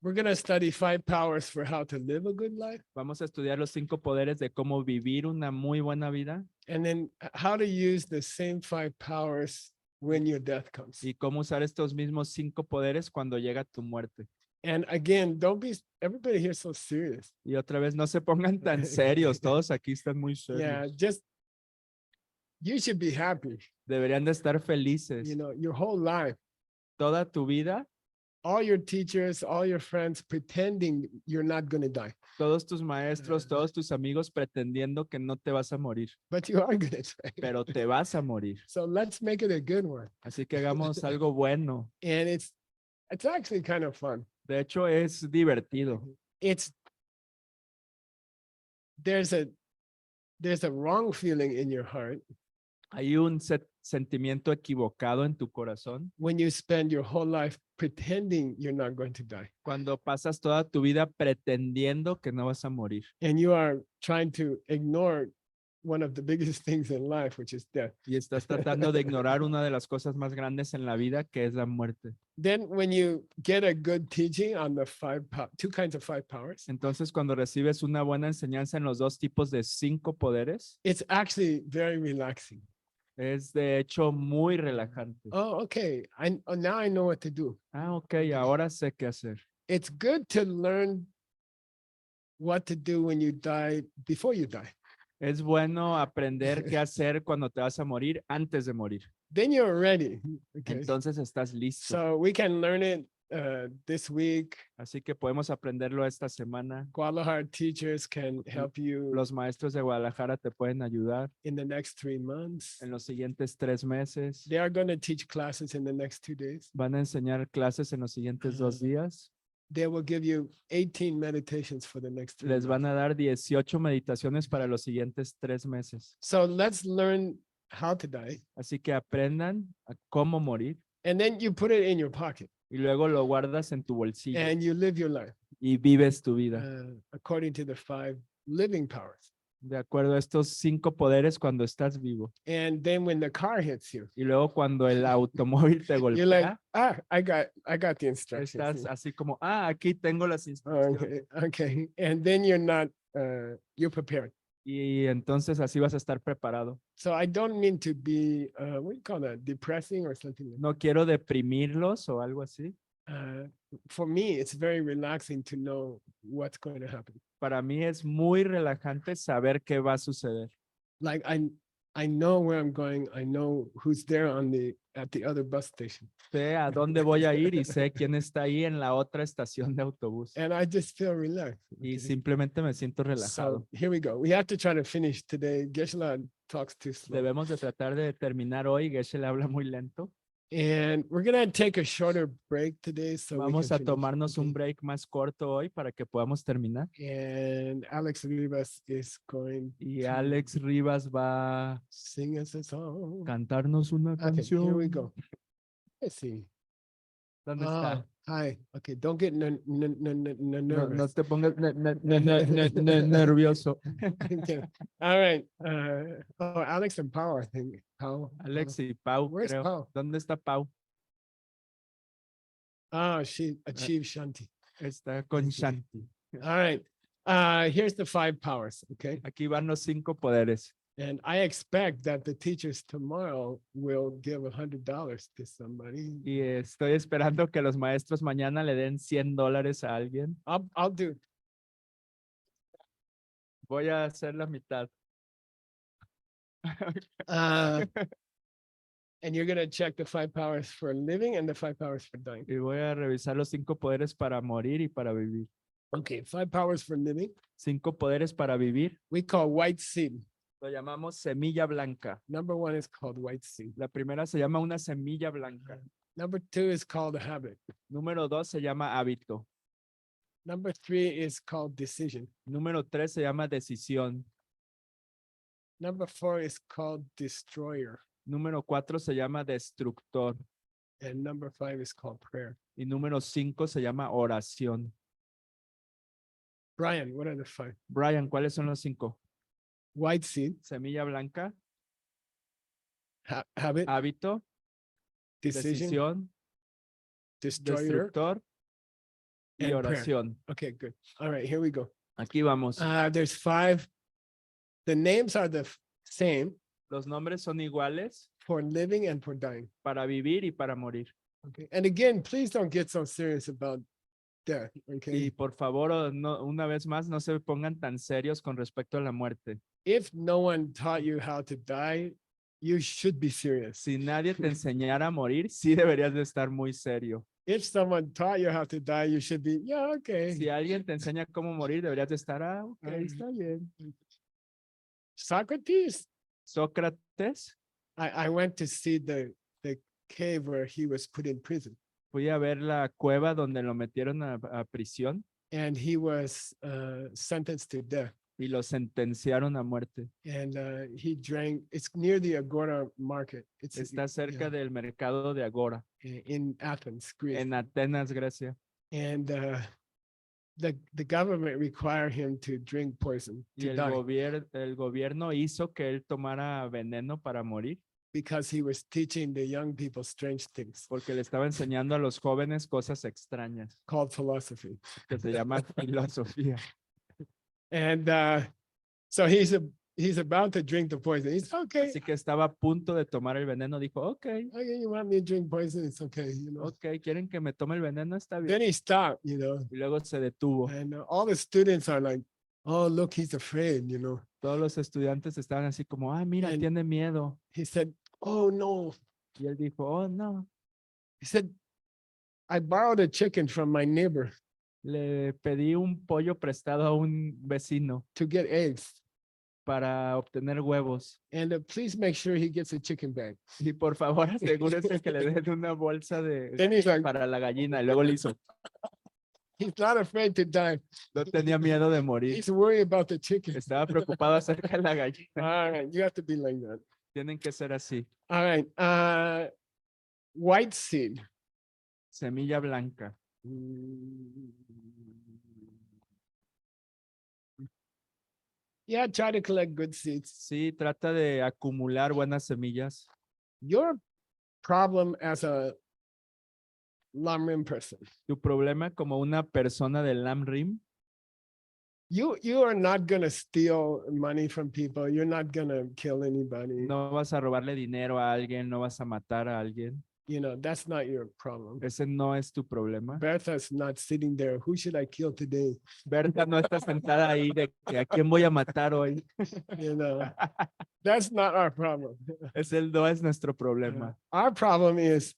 we're going to study 5 powers for how to live a good life, Vamos a estudiar los 5 poderes de cómo vivir una muy buena vida and then how to use the same 5 powers when your death comes. y cómo usar estos mismos 5 poderes cuando llega tu muerte. And again, don't be everybody here so serious. Y otra vez, no se pongan tan serios. Todos aquí están muy Yeah, serios. just you should be happy. Deberían de estar felices. You know, your whole life, Toda tu vida, all your teachers, all your friends pretending you're not going to die, todos tus maestros, todos tus amigos pretendiendo que no te vas a morir, but you are going to die. pero te vas a morir. So let's make it a good one. Así que hagamos algo bueno. And it's actually kind of fun. De hecho, es divertido. It's there's a wrong feeling in your heart Hay un sentimiento equivocado en tu corazón when you spend your whole life pretending you're not going to die. cuando pasas toda tu vida pretendiendo que no vas a morir And you are trying to ignore one of the biggest things in life, which is death. y estás tratando de ignorar una de las cosas más grandes en la vida, que es la muerte. Then when you get a good teaching on the 2 kinds of 5 powers, Entonces, cuando recibes una buena enseñanza en los 2 tipos de 5 poderes, it's actually very relaxing. es de hecho muy relajante. Oh, okay. Now I know what to do. Ah, ok, ahora sé qué hacer. It's good to learn what to do when you die, before you die. Es bueno aprender qué hacer cuando te vas a morir antes de morir. Then you're ready. Okay. Entonces estás listo. So we can learn it this week. Así que podemos aprenderlo esta semana. Guadalajara teachers can help you Los maestros de Guadalajara te pueden ayudar in the next 3 months. en los siguientes 3 meses. They are going to teach classes in the next 2 days. Van a enseñar clases en los siguientes 2 días. They will give you 18 meditations for the next 3 Les van months. a dar 18 meditaciones para los siguientes 3 meses. So let's learn how to die. Así que aprendan a cómo morir And then you put it in your pocket y luego lo guardas en tu bolsillo and you live your life y vives tu vida according to the 5 living powers. de acuerdo a estos 5 poderes cuando estás vivo. And then when the car hits you, Y luego cuando el automóvil te you're like, golpea, I got the instructions. estás here." así como, aquí tengo las instrucciones. Okay. And then you're not, you're prepared. Y entonces así vas a estar preparado. So I don't mean to be, what do you call that? Depressing or something like No quiero deprimirlos o algo así. that. For me, it's very relaxing to know what's going to happen. Para mí es muy relajante saber qué va a suceder. Like I know where I'm going. I know who's there on the at the other bus station. Sé a dónde voy a ir y sé quién está ahí en la otra estación de autobús. And I just feel relaxed. Y okay? simplemente me siento relajado. So here we go. We have to try to finish today. Geshe talks too slow. Debemos de tratar de terminar hoy. Geshe le habla muy lento. And we're gonna take a shorter break today, so we Vamos can a finish, tomarnos un okay? break más corto hoy para que podamos terminar. And Alex Rivas is going Y to Alex Rivas va a sing us a song. cantarnos una Okay, here we canción. go. Let's see. ¿Dónde Ah, está? hi. Okay, don't get No, no nervous. te pongas nervioso. Okay. All right. Oh, Alex and Pau, I think. Pau. Alex y Pau, Where's creo. Pau? ¿Dónde está Pau? Oh, she achieved Shanti. Está con Shanti. All right. Here's the 5 powers. Okay. Aquí van los 5 poderes. And I expect that the teachers tomorrow will give $100 to somebody. Y estoy esperando que los maestros mañana le den $100 a alguien. I'll do. Voy a hacer la mitad. Uh, and you're gonna check the 5 powers for living and the 5 powers for dying. Y voy a revisar los 5 poderes para morir y para vivir. Okay, 5 powers for living. 5 poderes para vivir. We call white seed. Lo llamamos semilla blanca. Number 1 is called white seed. La primera se llama una semilla blanca. Number 2 is called a habit. Número 2 se llama hábito. Number 3 is called decision. Número 3 se llama decisión. Number 4 is called destroyer. Número 4 se llama destructor. And number 5 is called prayer. Y número 5 se llama oración. Brian, what are the 5? Brian, ¿cuáles son los 5? White seed, Semilla blanca, habit, hábito, decision, decisión, destroyer, destructor y and prayer. oración. Okay, good. All right, here we go. Aquí vamos. There's 5. The names are the same Los nombres son iguales for living and for dying. para vivir y para morir. Okay. And again, please don't get so serious about death. Y Okay. por favor, no, una vez más, no se pongan tan serios con respecto a la muerte. If no one taught you how to die, you should be serious. Si nadie te enseñara a morir, sí deberías de estar muy serio. If someone taught you how to die, you should be, yeah, okay. Si alguien te enseña cómo morir, deberías de estar, ok, está bien. Socrates, Sócrates, I went to see the cave where he was put in prison, fui a ver la cueva donde lo metieron a prisión and he was sentenced to death. y lo sentenciaron a muerte. And he drank, it's near the Agora market. It's Está cerca yeah, del mercado de Agora, in Athens, Greece. en Atenas, Grecia. And the government required him to drink poison Y to el die el gobierno hizo que él tomara veneno para morir because he was teaching the young people strange things porque le estaba enseñando a los jóvenes cosas extrañas called philosophy. que se llaman filosofía. And so he's about to drink the poison. He's okay. Así que estaba a punto de tomar el veneno. Dijo, ok, Okay, you want me to drink poison? It's okay, you know. ok, ¿quieren que me tome el veneno? Está bien. Then he stopped, you know. Y luego se detuvo. And all the students are like, oh, look, he's afraid, you know. Todos los estudiantes estaban así como, ah, mira, And- tiene miedo. He said, oh, no. Y él dijo, oh, no. He said, I borrowed a chicken from my neighbor Le pedí un pollo prestado a un vecino to get eggs. para obtener huevos. And please make sure he gets a chicken bag. Y por favor, asegúrese que le den una bolsa Then he's like, para la gallina. Y luego le hizo, he's not afraid to die. no tenía miedo de morir. He's worried about the chicken. Estaba preocupado acerca de la gallina. All right, you have to be like that. Tienen que ser así. All right, white seed. Semilla blanca. Yeah, try to collect good seeds. Sí, trata de acumular buenas semillas. Your problem as a Lamrim person, Tu problema como una persona de Lamrim, you are not gonna steal money from people. You're not gonna kill anybody. no vas a robarle dinero a alguien, no vas a matar a alguien. that's not your problem. Ese no es tu problema. Bertha's not sitting there. Who should I kill today? Berta no está sentada ahí de que a quién voy a matar hoy. You know, that's not our problem. Ese no es nuestro problema. Our problem is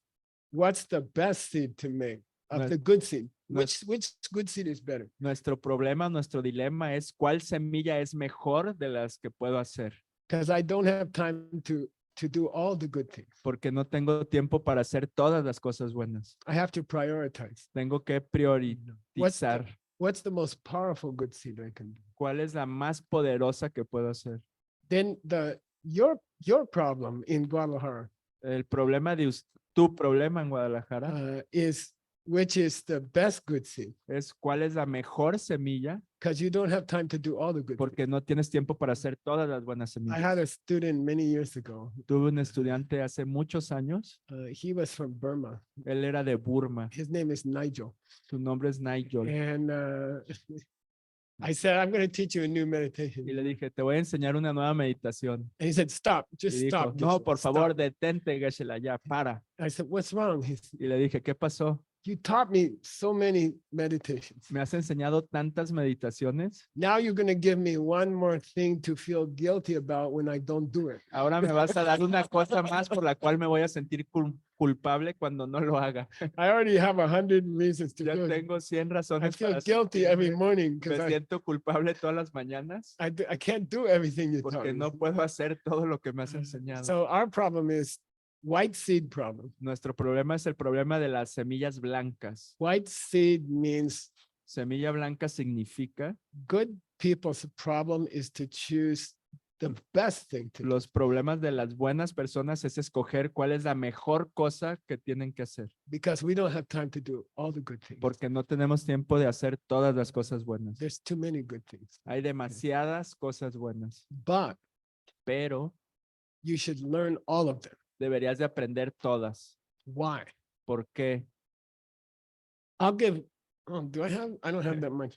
what's the best seed to make of No- the good seed? no- Which good seed is better? Nuestro problema, nuestro dilema es cuál semilla es mejor de las que puedo hacer, Because I don't have time to do all the good things. porque no tengo tiempo para hacer todas las cosas buenas. I have to prioritize. Tengo que priorizar What's the most powerful good seed I can do? cuál es la más poderosa que puedo hacer. Then your problem in Guadalajara El problema de tu problema en Guadalajara is which is the best good seed, es cuál es la mejor semilla, because you don't have time to do all the good things. porque no tienes tiempo para hacer todas las buenas I semillas. had a student many years ago. Tuve un estudiante hace muchos años, He was from Burma. él era de Burma, His name is Nigel. su nombre es Nigel. And I said, I'm going to teach you a new Y meditation. le dije, te voy a enseñar una nueva meditación. And he said, stop, just Y dijo, stop. no, Geshe, por stop." favor, detente, Geshe, ya, para. I said, what's wrong? He said, Y le dije, ¿qué pasó? you taught me so many meditations. Me has enseñado tantas meditaciones. Now you're going to give me one more thing to feel guilty about when I don't do it. Ahora me vas a dar una cosa más por la cual me voy a sentir culpable cuando no lo haga. I already have 100 reasons to Ya do it. tengo 100 I razones feel para guilty every sentirme- morning Me because siento culpable todas las mañanas I can't do everything you taught porque me. no puedo hacer todo lo que me has enseñado. So our problem is white seed problem. Nuestro problema es el problema de las semillas blancas. White seed means Semilla blanca significa good people's problem is to choose the best thing to do. los problemas de las buenas personas es escoger cuál es la mejor cosa que tienen que hacer, Because we don't have time to do all the good things. porque no tenemos tiempo de hacer todas las cosas buenas. There's too many good things. Hay demasiadas cosas buenas, But pero you should learn all of them. deberías de aprender todas. Why? ¿Por qué? I'll give, do I have? I don't have that much.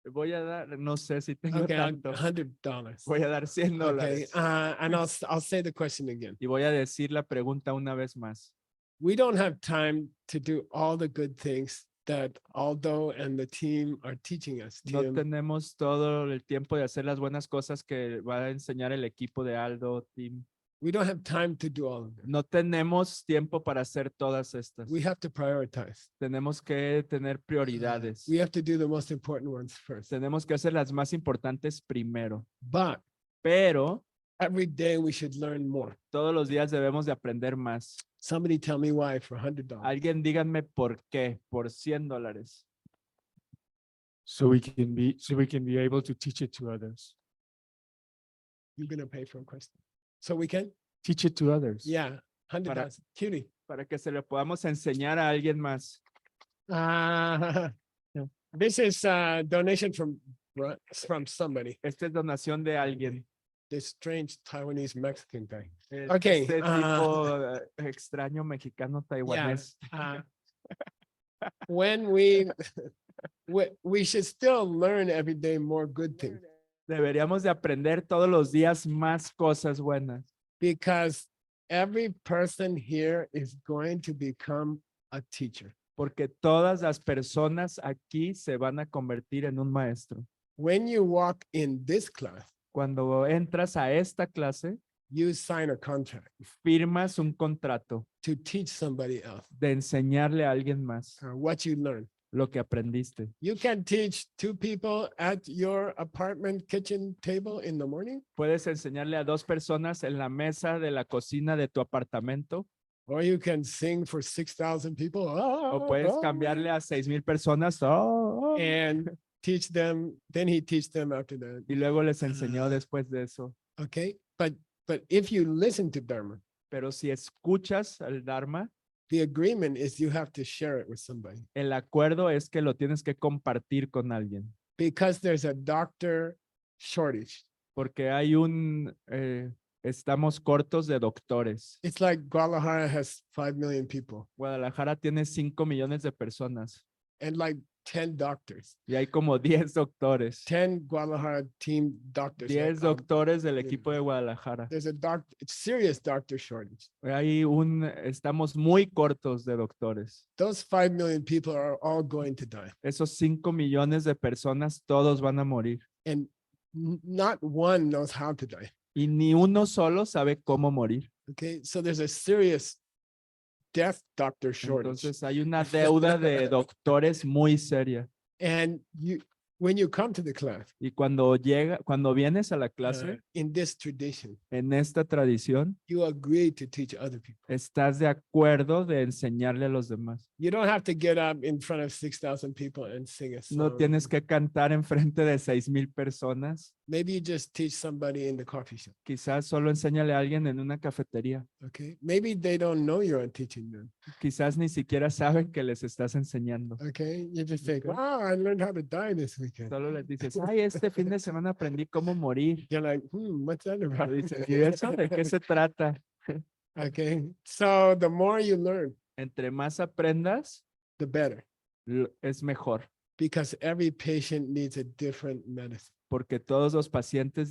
Voy a dar, no sé si tengo Okay, tanto. $100. Voy a dar 100 Okay, dólares. and I'll say the question again. Y voy a decir la pregunta una vez más. We don't have time to do all the good things that Aldo and the team are teaching us. No Tim. tenemos todo el tiempo de hacer las buenas cosas que va a enseñar el equipo de Aldo, Team. We don't have time to do all of them. No tenemos tiempo para hacer todas estas. We have to prioritize. Tenemos que tener prioridades. We have to do the most important ones first. Tenemos que hacer las más importantes primero. But Pero every day we should learn more. todos los días debemos de aprender más. Somebody tell me why for $100. Alguien díganme por qué, por 100 dólares. So we can be able to teach it to others. You're gonna pay for a question. So we can? Teach it to others. Yeah, $100. Cutie. Para que se lo podamos enseñar a alguien más. This is a donation from somebody, Esta es donación de alguien. this strange Taiwanese Mexican guy. Es Okay, Este tipo extraño mexicano taiwanés. When we should still learn every day more good things, Deberíamos de aprender todos los días más cosas buenas. because every person here is going to become a teacher. Porque todas las personas aquí se van a convertir en un maestro. When you walk in this class, Cuando entras a esta clase, you sign a contract firmas un contrato to teach somebody else de enseñarle a alguien más what you learn. lo que aprendiste. You can teach two people at your apartment kitchen table in the morning, Puedes enseñarle a dos personas en la mesa de la cocina de tu apartamento or you can sing for 6,000 people. o puedes cambiarle a 6,000 personas And teach them, then he teach them after that. y luego les enseñó después de eso. Okay, but if you listen to Dharma, Pero si escuchas el Dharma, the agreement is you have to share it with somebody, el acuerdo es que lo tienes que compartir con alguien. because there's a doctor shortage. Porque hay estamos cortos de doctores. It's like Guadalajara has 5 million people, Guadalajara tiene 5 millones de personas and like 10 doctors, y hay como 10 doctores, 10 Guadalajara team doctors. 10 doctores del equipo de Guadalajara. There's a serious doctor shortage. Estamos muy cortos de doctores. Those 5 million people are all going to die. Esos 5 millones de personas, todos van a morir. And not one knows how to die. Y ni uno solo sabe cómo morir. Okay, so there's a serious death doctor shortage. Entonces hay una deuda de doctores muy seria. And when you come to the class, Y cuando vienes a la clase, in this tradition, en esta tradición, you agree to teach other people. estás de acuerdo de enseñarle a los demás. You don't have to get up in front of 6,000 people and sing a song. No tienes que cantar en frente de 6,000 personas. Maybe you just teach somebody in the coffee shop. Quizás solo enséñale a alguien en una cafetería. Okay, maybe they don't know you're teaching them. Quizás ni siquiera saben que les estás enseñando. Okay, you just think, Okay. wow, I learned how to die this weekend. Solo les dices, ay, este fin de semana aprendí cómo morir. You're like, what's that about? Dicen, ¿y eso de qué se trata? Okay, so the more you learn, Entre más aprendas, the better, es mejor, because every patient needs a different medicine. porque todos los pacientes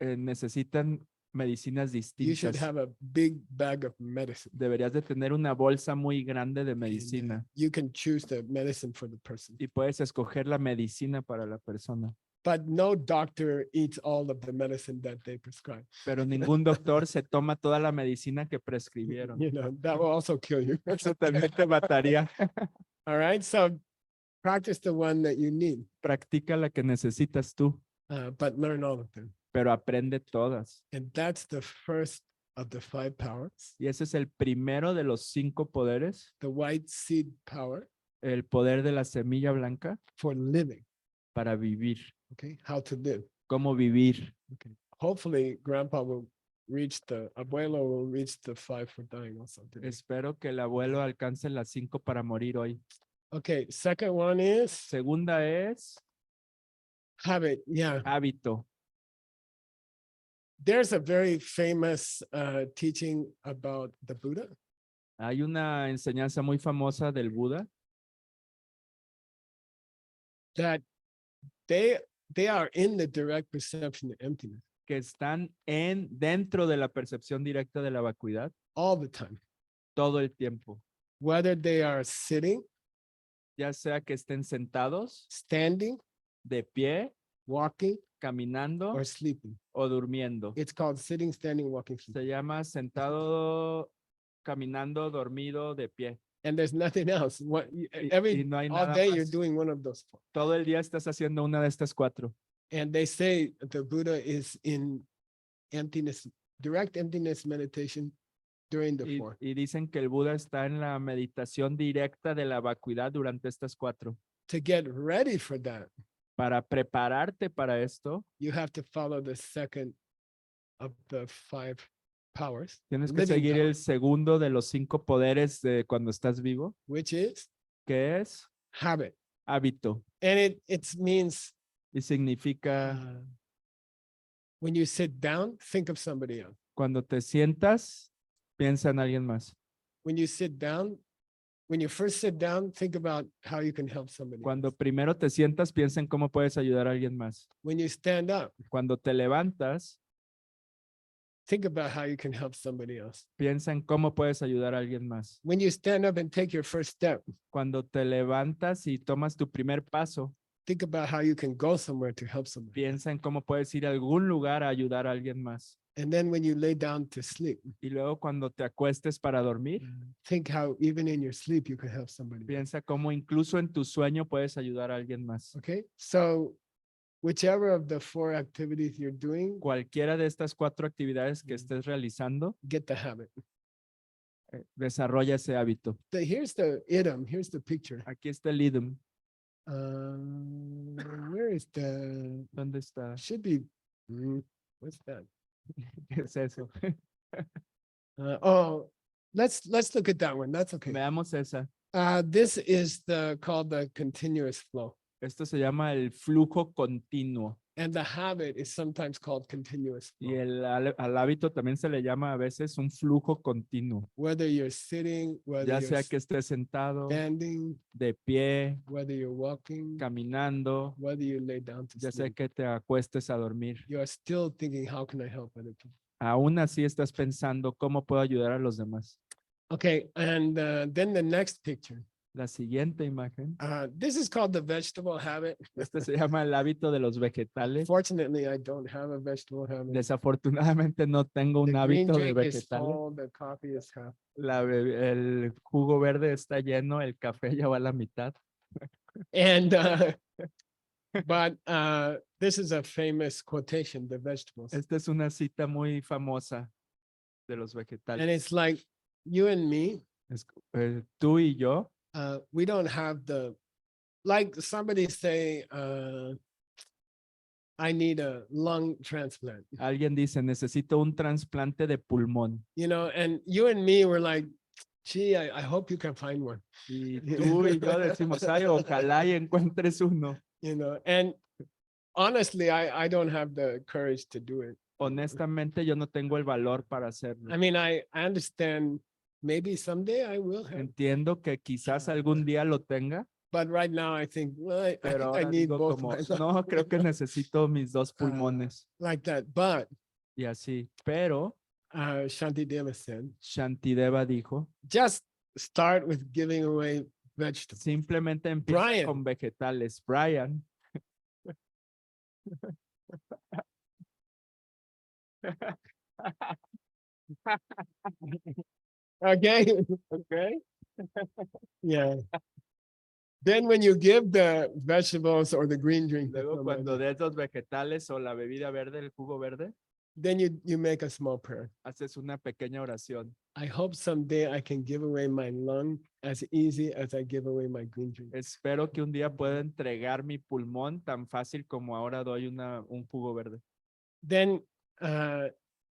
necesitan medicinas You should distintas. have a big bag of medicine. Deberías de tener una bolsa muy grande de and, medicina you can choose the medicine for the person. y puedes escoger la medicina para la persona. But no doctor eats all of the medicine that they prescribe. Pero ningún doctor se toma toda la medicina que prescribieron. You know, that will also kill you. Eso también te mataría. All right, so practice the one that you need, Practica la que necesitas tú, but learn all of them. pero aprende todas. And that's the first of the 5 powers, Y ese es el primero de los 5 poderes, the white seed power el poder de la semilla blanca for living. para vivir. Okay, how to live. Cómo vivir. Okay, hopefully grandpa abuelo will reach the 5 for dying also today. Espero que el abuelo alcance las 5 para morir hoy. Okay, second one is Segunda es habit. Yeah, hábito. there's a very famous teaching about the Buddha. Hay una enseñanza muy famosa del Buda That they are in the direct perception of emptiness que están dentro de la percepción directa de la vacuidad all the time, todo el tiempo, whether they are sitting, ya sea que estén sentados, standing, de pie, walking, caminando or sleeping. o durmiendo. It's called sitting, standing, walking, sleeping. Se llama sentado, caminando, dormido, de pie. And there's nothing else. Y no hay All nada day you're más. doing one of those 4. Todo el día estás haciendo una de estas 4. And they say the Buddha is in emptiness, direct emptiness meditation during the 4. Y dicen que el Buda está en la meditación directa de la vacuidad durante estas 4. To get ready for that, Para prepararte para esto, you have to follow the second of the 5 powers, tienes que living seguir power, el segundo de los 5 poderes de cuando estás vivo, which is que es habit. hábito. And it means Y significa when you sit down, think of somebody else. cuando te sientas, piensa en alguien más. When you first sit down, think about how you can help somebody Cuando else. primero te sientas, piensa en cómo puedes ayudar a alguien más. When you stand up, Cuando te levantas, think about how you can help somebody else. piensa en cómo puedes ayudar a alguien más. When you stand up and take your first step, Cuando te levantas y tomas tu primer paso, think about how you can go somewhere to help somebody. piensa en cómo puedes ir a algún lugar a ayudar a alguien más. And then when you lay down to sleep, Y luego cuando te acuestes para dormir, think how even in your sleep you can help somebody else. piensa cómo incluso en tu sueño puedes ayudar a alguien más. Okay, so whichever of the 4 activities you're doing, Cualquiera de estas 4 actividades que estés realizando, get the habit. desarrolla ese hábito. Here's the idiom, here's the picture. Aquí está el idum. Where is the, ¿Dónde está? should be, what's that? ¿Qué es eso? Let's look at that one. That's okay. Veamos esa. This is called the continuous flow. Esto se llama el flujo continuo And the habit is sometimes called continuous y flow. al hábito también se le llama a veces un flujo continuo, Whether you're sitting, whether ya you're sea que estés sentado, standing, de pie, whether you're walking, caminando, whether you lay down to ya sea sleep, que te acuestes a dormir. you are still thinking, how can I help other people? Aún así estás pensando cómo puedo ayudar a los demás. Okay, and then the next picture. La siguiente imagen, This is called the vegetable habit. este se llama el hábito de los vegetales. Fortunately, I don't have a vegetable habit. Desafortunadamente no tengo un The green hábito de drink is vegetales. full, the coffee is half. El jugo verde está lleno, el café ya va a la mitad. And but this is a famous quotation, the vegetables. Esta es una cita muy famosa de los And vegetales. it's like you and me, Tú y yo we don't have like somebody say, I need a lung transplant, alguien dice, necesito un trasplante de pulmón. and you and me were like, gee, I hope you can find one, Y tú y yo decimos, ay, ojalá y encuentres uno. and honestly, I don't have the courage to do it. Honestamente, yo no tengo el valor para hacerlo. I mean, I understand maybe someday I will have, Entiendo que quizás algún día lo tenga, but right now I think, well, I pero think I ahora need digo both como, my lungs, no, creo que necesito mis dos pulmones like that. But y así. Pero Shantideva said, Shantideva dijo, just start with giving away vegetables. simplemente empieza Brian. con vegetales. Brian. Okay. Okay. Yeah. Then when you give the vegetables or the green drink, to Luego somebody, cuando des los vegetales o la bebida verde, el jugo verde, then you make a small prayer. haces una pequeña oración. I hope someday I can give away my lung as easy as I give away my green drink. Espero que un día pueda entregar mi pulmón tan fácil como ahora doy un jugo verde. Then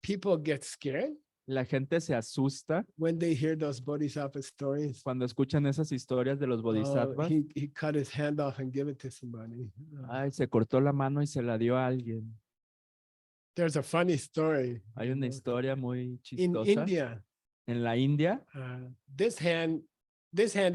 people get scared La gente se asusta when they hear those bodhisattva stories. cuando escuchan esas historias de los Oh, bodhisattvas. he cut his hand off and gave it to somebody. Ay, se cortó la mano y se la dio a alguien. There's a funny story. Hay una historia muy In chistosa. India, En la India, this hand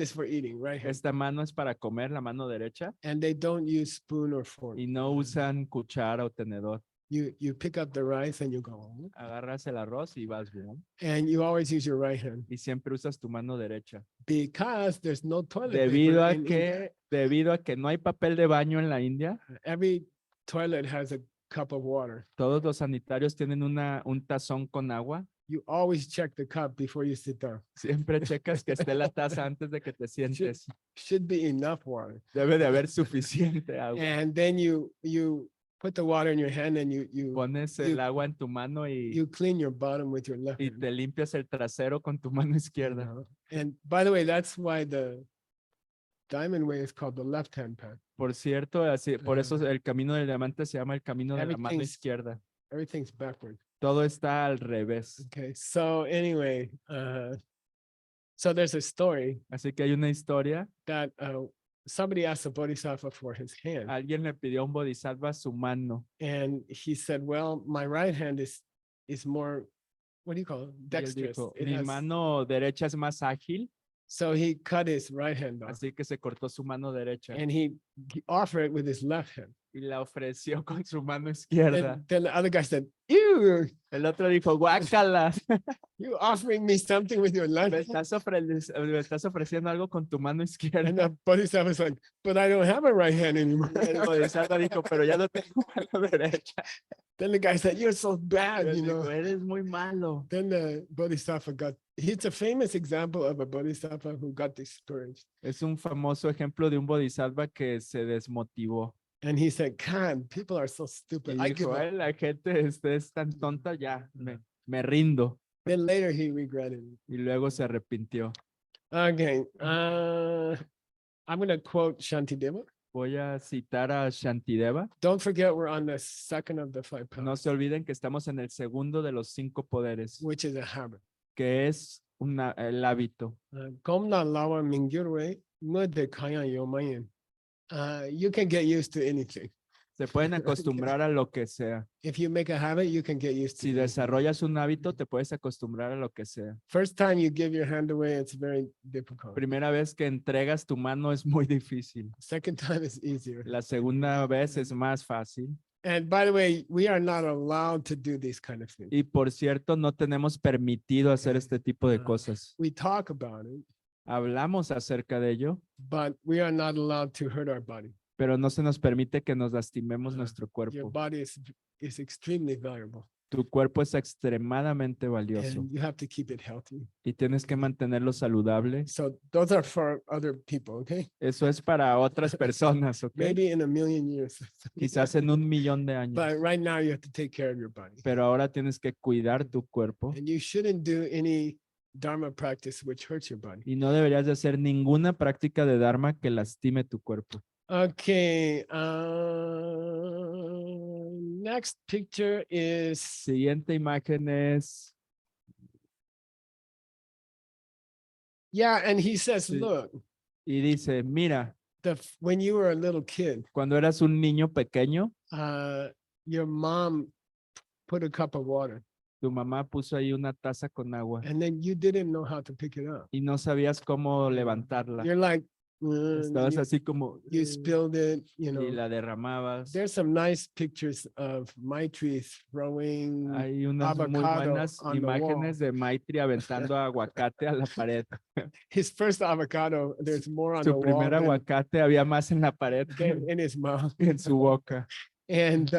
is for eating, right? hand. esta mano es para comer, la mano derecha, And they don't use spoon or fork. y no usan cuchara o tenedor. You pick up the rice and you go, Agarras el arroz y vas bien. and you always use your right hand Y siempre usas tu mano derecha. because there's no toilet Debido paper a in India. debido a que no hay papel de baño en la India, Every toilet has a cup of water. todos los sanitarios tienen un tazón con agua. You always check the cup before you sit down. Siempre checas que esté la taza antes de que te sientes. Should be enough water. Debe de haber suficiente agua. And then you put the water in your hand and you Pones you- el agua en tu mano y clean your bottom with your left hand. te limpias el trasero con tu mano you izquierda. know. And by the way, that's why the diamond way is called the left hand path. Por cierto, así, por eso Ah. el camino del diamante se llama el camino de la mano Everything's- izquierda. Everything's backward. Todo está al revés. Okay, so anyway, so there's a story Así que hay una historia. that somebody asked a bodhisattva for his hand, Alguien le pidió a un bodhisattva su mano. and he said, "Well, my right hand is more, what do you call it? Y él Dexterous." dijo, It mi has- mano derecha es más ágil, So he cut his right hand off, así que se cortó su mano derecha and he offered it with his left hand. y la ofreció con su mano izquierda. And then the other guy said, "Ew, El otro dijo, guácala, you offering me something with your left me hand?" estás ofreciendo algo con tu mano And izquierda. the bodhisattva was like, "But I don't have a right hand anymore." Y el bodhisattva dijo, pero ya no tengo mano derecha. Then the guy said, "You're so Y bad, él you dijo, know." eres muy malo. Then the bodhisattva it's a famous example of a bodhisattva who got discouraged. Es un famoso ejemplo de un bodhisattva que se desmotivó. And he said, "God, people are so Y stupid. I give dijo, up." "Ay, la gente es tan tonta, ya, me rindo." Then later he regretted it. Y luego se arrepintió. Okay. I'm going to quote Shantideva. Voy a citar a Shantideva. Don't forget we're on the second of the five No powers, se olviden que estamos en el segundo de los 5 poderes, which is a habit. que es el hábito. Komna lawa mingyurwe, ngode kaya yomayin. You can get used to anything. Se pueden acostumbrar a lo que sea. If you make a habit, you can get used to Si anything. desarrollas un hábito, te puedes acostumbrar a lo que sea. First time you give your hand away, it's very difficult. Primera vez que entregas tu mano es muy difícil. Second time is easier. La segunda vez es más fácil. And by the way, we are not allowed to do these kind of things. Y por cierto, no tenemos permitido hacer este tipo de Ah. cosas. We talk about it, Hablamos acerca de ello, but we are not allowed to hurt our body. pero no se nos permite que nos lastimemos Ah, nuestro Your cuerpo. body is extremely valuable, Tu cuerpo es extremadamente valioso and you have to keep it healthy. y tienes que mantenerlo saludable. So those are for other people, okay? Eso es para otras personas, ¿ok? Maybe in a million years. Quizás en 1.000.000 de años. But right now you have to take care of your body. Pero ahora tienes que cuidar tu cuerpo And you shouldn't do any Dharma practice which hurts your body. y no deberías de hacer ninguna práctica de Dharma que lastime tu cuerpo. Okay, next picture is, Siguiente imagen es, yeah, and he says, Sí. look, y dice, mira, when you were a little kid, cuando eras un niño pequeño, your mom put a cup of water tu mamá puso ahí una taza con agua and then you didn't know how to pick it up. y no sabías cómo levantarla. You're like, Estabas así como you spilled it, you y know. la derramabas. There's some nice pictures of Maitri throwing Hay unas muy avocado buenas on the wall. imágenes de Maitri aventando aguacate a la pared. his first avocado. There's more on the Su wall primer than aguacate había más en la pared que than in his mouth. en su boca. And,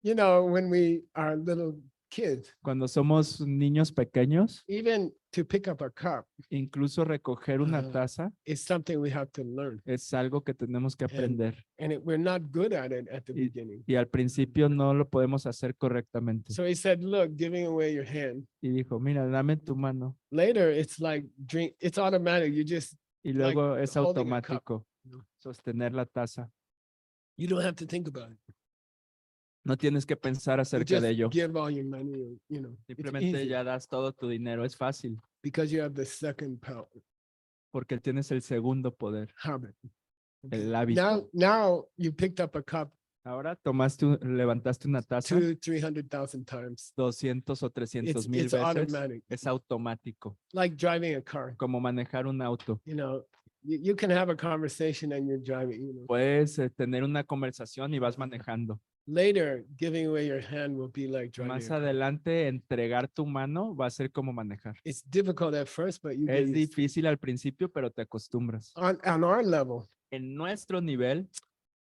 you know, when we are little kids, Cuando somos niños pequeños, even to pick up a cup incluso recoger una Ajá. taza is something we have to learn. es algo que tenemos que aprender. And we're not good at it at the Y- beginning. Y al principio no lo podemos hacer correctamente. So he said, look, giving away your hand. Y dijo, mira, dame tu mano. Later, it's like drink, it's automatic. You just, Y Like luego es holding a cup, automático ¿no? sostener la taza. you don't have to think about it. No tienes que pensar You acerca just de ello. give all your money, you know, it's Simplemente easy ya das todo tu dinero. Es fácil because you have the second power porque tienes el segundo poder, habit. el hábito. Now you picked up a cup Ahora levantaste una taza 200,000-300,000 times. 200 o 300 mil It's veces. automatic, Es automático, like driving a car. como manejar un auto. You know, you can have a conversation and you're driving, you know. Puedes tener una conversación y vas manejando. Later, giving away your hand will be like driving Más a car. adelante, entregar tu mano va a ser como manejar. It's difficult at first, but you get Es used to it. difícil al principio, pero te acostumbras. On our level, En nuestro nivel,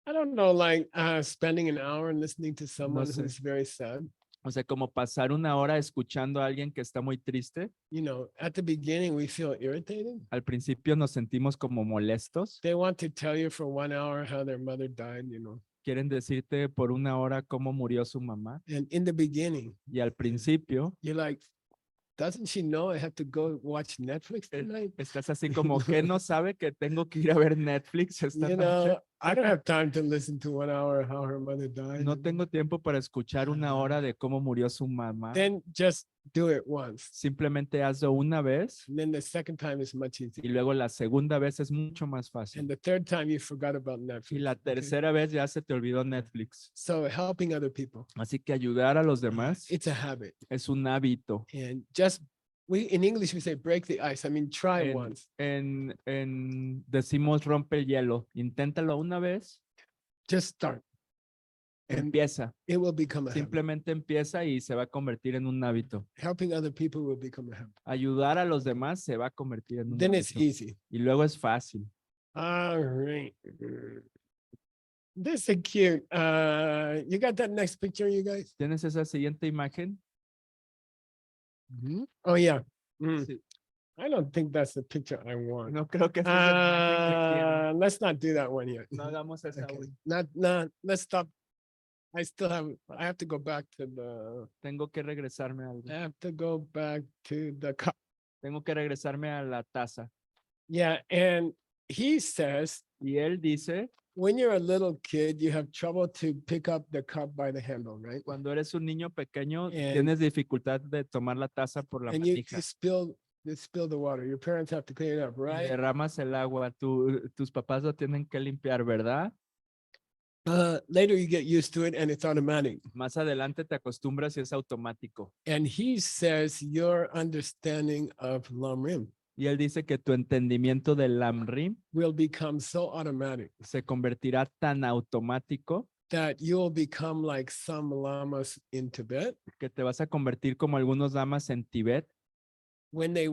I don't know, like spending an hour and listening to someone sé. who's very sad. o sea, como pasar una hora escuchando a alguien que está muy triste, You know, at the beginning, we feel irritated. al principio nos sentimos como molestos. They want to tell you for 1 hour how their mother died, you know. Quieren decirte por una hora cómo murió su mamá. And in the beginning, Y al principio you're like, doesn't she know I have to go watch Netflix tonight? estás así como que no sabe que tengo que ir a ver Netflix esta You noche. know, I don't have time to listen to 1 hour how her mother died. No and tengo tiempo para escuchar una hora de cómo murió su mamá. Then just do it once. Simplemente hazlo una vez And then the second time is much y easier. luego la segunda vez es mucho más And fácil. the third time you forgot about Y Netflix. la okay? tercera vez ya se te olvidó Netflix. So helping other people, Así que ayudar a los demás it's a habit. es un hábito. And just, in English, we say break the ice. I mean, try En, once. decimos rompe el hielo. Inténtalo una vez, Just start. And empieza. it will become a habit. Simplemente empieza y se va a convertir en un hábito. Helping other people will become a habit. Ayudar a los demás se va a convertir en un Then it's hábito. easy. Y luego es fácil. All right. This is cute. You got that next picture, you guys? ¿Tienes esa siguiente imagen? Oh, yeah. Mm. Sí. I don't think that's the picture I want. No creo que esa es la imagen que quiero. Let's not do that one yet. No hagamos esa Okay. hoy. Let's stop. I have to go back to the, Tengo que regresarme a algo. I have to go back to the cup. Tengo que regresarme a la taza. Yeah, and he says, Y él dice, when you're a little kid, you have trouble to pick up the cup by the handle, right? cuando eres un niño pequeño, And- tienes dificultad de tomar la taza por la And you manija. spill you spill the water. Your parents have to clean it up, y right? derramas el agua, tus papás lo tienen que limpiar, ¿verdad? Later you get used to it and it's automatic. Más adelante te acostumbras y es automático. And he says your understanding of Lamrim Y él dice que tu entendimiento del Lamrim will become so automatic se convertirá tan automático that you'll become like some lamas in Tibet. que te vas a convertir como algunos lamas en Tibet. When they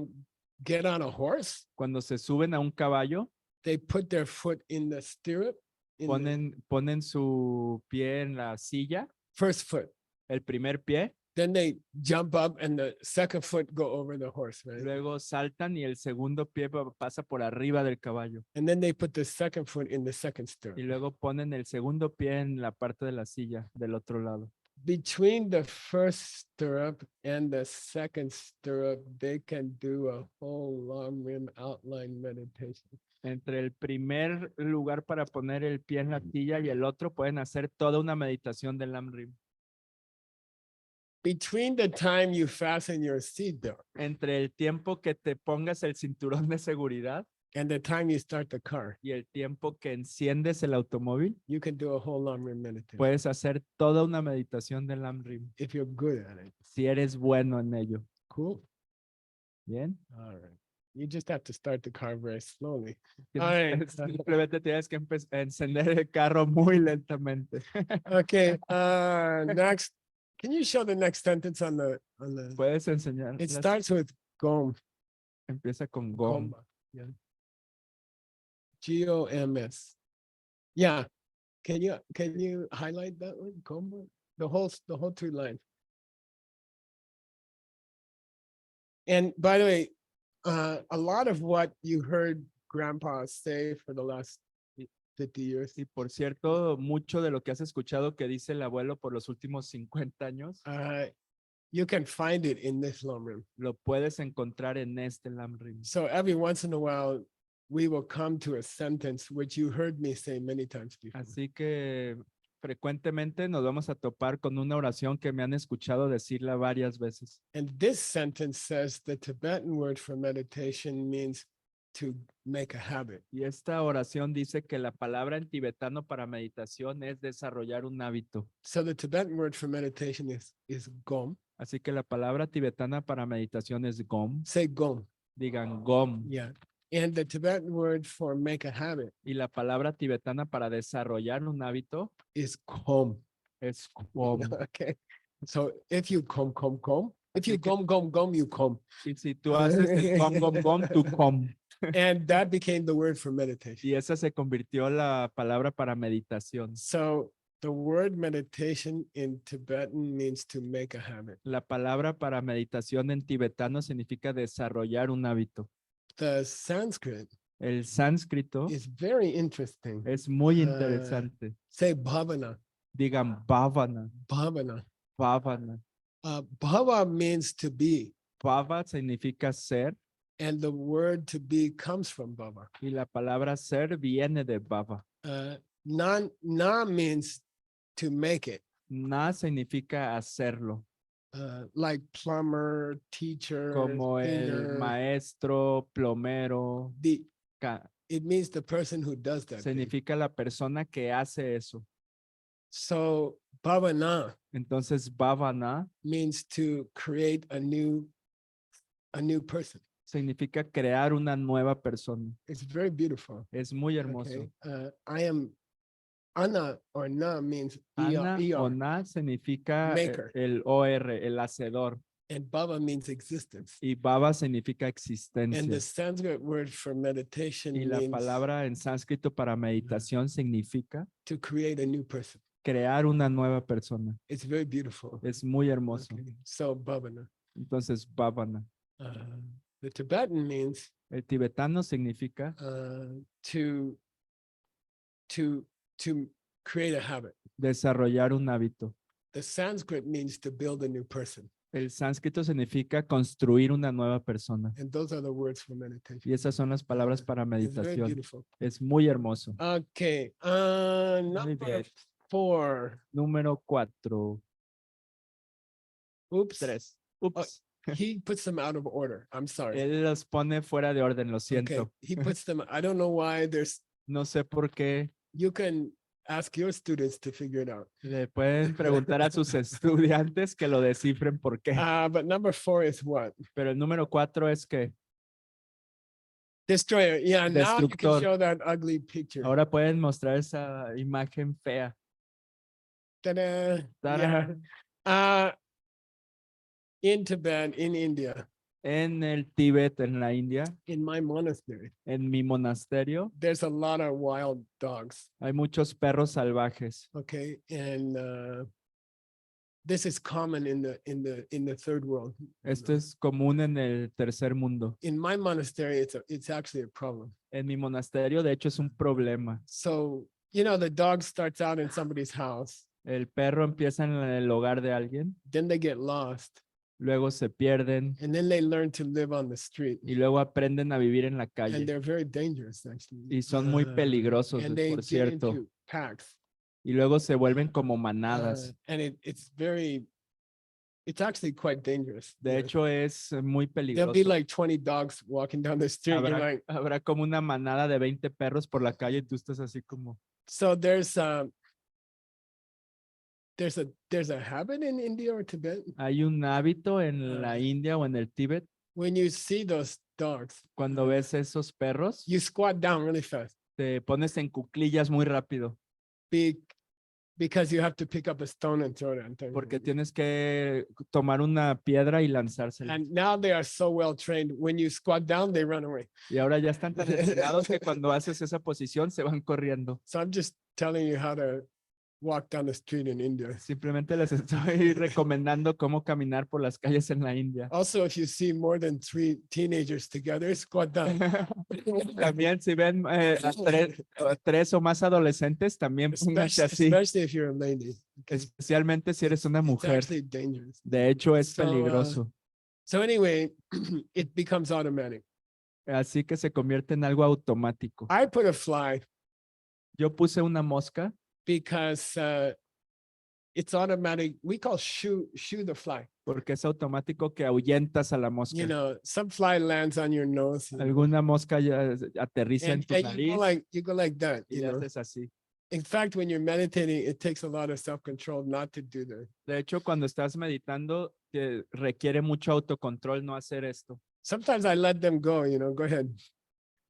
get on a horse, Cuando se suben a un caballo, they put their foot in the stirrup, in the ponen su pie en la silla, first foot. el primer pie, Then they jump up and the second foot go over the horse, right? luego saltan y el segundo pie pasa por arriba del caballo. And then they put the second foot in the second Y stirrup. luego ponen el segundo pie en la parte de la silla del otro lado. Between the first stirrup and the second stirrup, they can do a whole long rim outline meditation. Entre el primer lugar para poner el pie en la silla y el otro pueden hacer toda una meditación del Lamrim. Between the time you fasten your seatbelt Entre el tiempo que te pongas el cinturón de seguridad and the time you start the car, y el tiempo que enciendes el automóvil, you can do a whole long rim meditation puedes hacer toda una meditación del Lamrim if you're good at it. si eres bueno en ello. Cool. Bien. All right. You just have to start the car very slowly. Tienes- All right. Simplemente tienes que encender el carro muy lentamente. Okay. Next. Can you show the next sentence on the Puedes enseñar. it starts with gom. Empieza con gom. Gomba. Yeah. G-O-M-S. Yeah. Can you highlight that one? Gomba? The whole three line. And by the way, a lot of what you heard Grandpa say for the last 50 years, Y por cierto, mucho de lo que has escuchado que dice el abuelo por los últimos 50 años, you can find it in this Lamrim. lo puedes encontrar en este Lamrim. So every once in a while, we will come to a sentence which you heard me say many times before. Así que frecuentemente nos vamos a topar con una oración que me han escuchado decirla varias veces. And this sentence says the Tibetan word for meditation means to make a habit. Y esta oración dice que la palabra en tibetano para meditación es desarrollar un hábito. So the Tibetan word for meditation is gom. Así que la palabra tibetana para meditación es gom. Say gom. Digan gom. Yeah. And the Tibetan word for make a habit Y la palabra tibetana para desarrollar un hábito is kom. es gom. Okay. So if you kom, if you Así que- gom, you kom. Y si tú haces el gom, tú gom. And that became the word for meditation. Y esa se convirtió la palabra para meditación. So the word meditation in Tibetan means to make a habit. La palabra para meditación en tibetano significa desarrollar un hábito. The Sanskrit El sánscrito is very interesting. es muy Ah. interesante. Say bhavana, Digan bhavana, bhavana. bhavana. Bhava means to be, Bhava significa ser and the word to be comes from bhava. y la palabra ser viene de bhava. Na means to make it, Na significa hacerlo, like plumber, teacher, como el singer. maestro, plomero. It means the person who does that thing. Significa la persona que hace eso. So bhavana Entonces, bhavana means to create a new person. significa crear una nueva persona. It's very beautiful. Es muy hermoso. Okay. I am Ana or Na means Ana o ER, na significa Maker. el OR, el hacedor. and Bhava means existence. Y bhava significa And existencia. the Sanskrit word for meditation Y la means palabra en sánscrito para meditación significa to create a new person. crear una nueva persona. It's very beautiful. Es muy hermoso. Okay. So Bhavana. Entonces, bhavana. The Tibetan means El tibetano significa to create a habit. desarrollar un hábito. The Sanskrit means to build a new person. El sánscrito significa construir una nueva persona. And those are the words for meditation. Y esas son las palabras para It's very meditación. beautiful. Es muy hermoso. Okay. Muy Number bien. 4. Número 4. Oops. 3. Ups. He puts them out of order. I'm sorry. Él los pone fuera de orden, lo Okay, siento. he puts them, I don't know why there's, No sé por qué. you can ask your students to figure it out. Le pueden preguntar a sus estudiantes que lo descifren por qué. But number 4 is what? Pero el número 4 es que Destroyer. Yeah, now you can Destructor. show that ugly picture. ahora pueden mostrar esa imagen fea. Ta-da. Tará. Yeah. In Tibet, in India, En el Tíbet, en la India, in my monastery, en mi monasterio, there's a lot of wild dogs. hay muchos perros salvajes. Okay, and this is common in the third world. Esto es común en el tercer mundo. In my monastery, it's actually a problem. En mi monasterio, de hecho, es un problema. So, you know, the dog starts out in somebody's house, El perro empieza en el hogar de alguien, then they get lost, luego se pierden and then they learn to live on the street. y luego aprenden a vivir en la And calle. they're very dangerous, actually. Y son muy peligrosos, And they por get cierto. into packs. Y luego se vuelven como manadas. And it's actually quite dangerous. De you know. hecho, es muy There'll be peligroso. like 20 dogs walking down the street. You're Habrá, like, habrá como una manada de 20 perros por la calle y tú estás así como, so there's a habit in India or Tibet. hay un hábito en la India o en el Tíbet, When you see those dogs, cuando ves esos perros, you squat down really fast te pones en cuclillas muy rápido because you have to pick up a stone and throw it at them. porque tienes que tomar una piedra y lanzársela. And now they are so well trained. When you squat down, they run away. Y ahora ya están tan entrenados que cuando haces esa posición se van corriendo. So I'm just telling you how to walk down the street in India. Simplemente les estoy recomendando cómo caminar por las calles en la India. Also, if you see more than 3 teenagers together, squat down. También si ven a tres o más adolescentes, también pónganse así, Especially if you're a lady. especialmente si eres una It's mujer. actually dangerous. De hecho, es So, peligroso. So anyway, it becomes automatic. Así que se convierte en algo automático. I put a fly Yo puse una mosca because it's automatic. We call shoo the fly. porque es automático que ahuyentas a la mosca. You know, some fly lands on your nose. you know, Alguna mosca ya aterriza en and, tu and nariz you go like that. y You le know, haces así. in fact, when you're meditating, it takes a lot of self-control not to do that. De hecho, cuando estás meditando, requiere mucho autocontrol no hacer esto. Sometimes I let them go. You know, go ahead.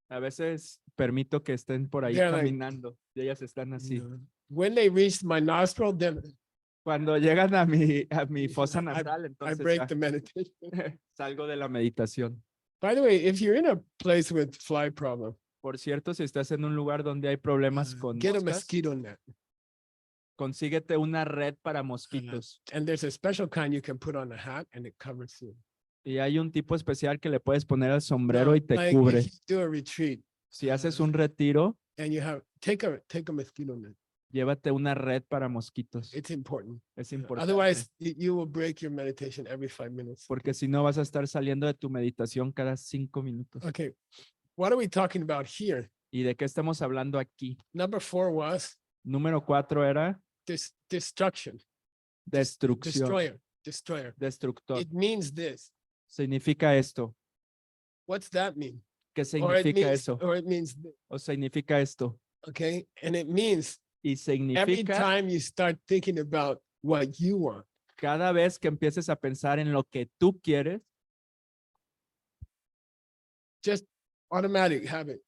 A veces permito que estén por ahí They're like- caminando y ellas están así. You know. When they reach my nostril, then Cuando llegan a mi fosa I- nasal, I entonces break ya the meditation. salgo de la meditación. By the way, if you're in a place with fly problem, Por cierto, si estás en un lugar donde hay problemas con get a moscas, mosquito net. consíguete una red para mosquitos. And there's a special kind you can put on a hat and it covers you. Y hay un tipo especial que le puedes poner al sombrero Now, y te like, cubre. if you do a retreat Si haces un retiro, and you have take a mosquito net. llévate una red para mosquitos. It's important. Es importante. Otherwise, you will break your meditation every 5 minutes. Porque si no vas a estar saliendo de tu meditación cada 5 minutos. Okay. What are we talking about here? ¿Y de qué estamos hablando aquí? Number 4 was Número 4 era destruction. destrucción. Destroyer. Destructor. It means this. Significa esto. What's that mean? ¿Qué Or it significa means, eso? or it means this. O significa esto. Okay. And it means Y every significa time you start thinking about what you want, cada vez que empieces a pensar en lo que tú quieres, just automatic habit.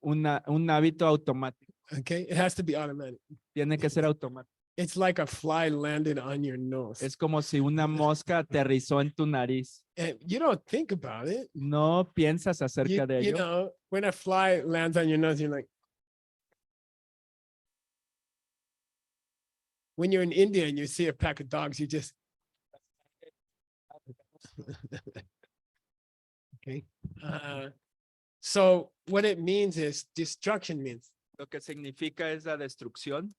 un hábito automático. Okay. It has to be automatic. Tiene que ser automático. It's like a fly landed on your nose. Es como si una mosca aterrizó en tu nariz. And you don't think about it. No piensas acerca de You ello. know, when a fly lands on your nose, you're like, when you're in India and you see a pack of dogs, you just, okay. So what it means is destruction means Lo que significa es la destrucción.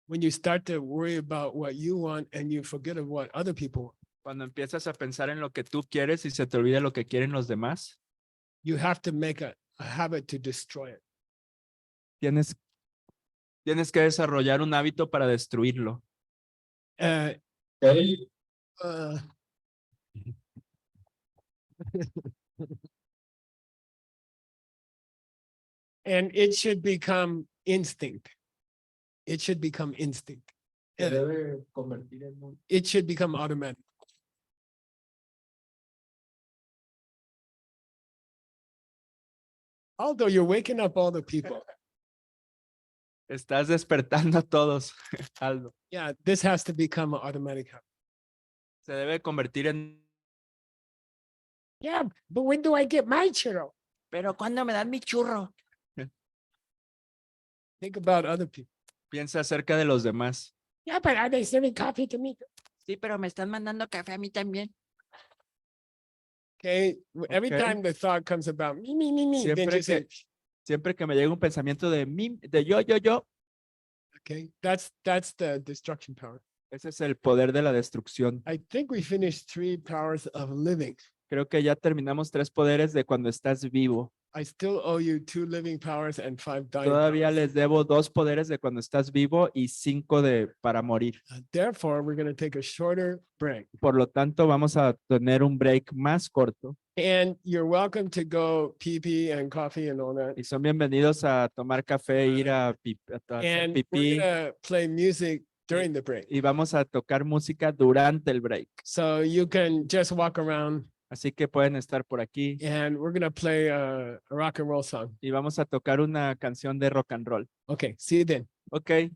when you start to worry about what you want and you forget of what other people want, Cuando empiezas a pensar en lo que tú quieres y se te olvida lo que quieren los demás, you have to make a habit to destroy it. tienes que desarrollar un hábito para destruirlo. Uh, uh, And it should become instinct. It should become instinct. Se And debe convertir en un- it should become automatic. Although you're waking up all the people. Estás despertando a todos, Aldo. Yeah, this has to become an automatic habit. Se debe convertir en. Yeah, but when do I get my churro? Pero ¿cuándo me dan mi churro? Think about other people. Piensa acerca de los demás. Yeah, but are they serving coffee to me? Sí, pero me están mandando café a mí también. Okay, every Okay. time the thought comes about me, then Siempre just say, Siempre que me llega un pensamiento de mí, de yo, okay, that's the destruction power. ese es el poder de la destrucción. I think we finished 3 powers of living. Creo que ya terminamos 3 poderes de cuando estás vivo. I still owe you 2 living powers and 5 dying Todavía powers. les debo 2 poderes de cuando estás vivo y 5 de para morir. Therefore, we're going to take a shorter break. Por lo tanto, vamos a tener un break más corto And you're welcome to go pee and coffee and all that. y son bienvenidos a tomar café, ir a, a hacer And pipí we're going to play music during the break. y vamos a tocar música durante el break. So you can just walk around Así que pueden estar por aquí and we're going to play a rock and roll song. y vamos a tocar una canción de rock and roll. Okay, see you then. Ok,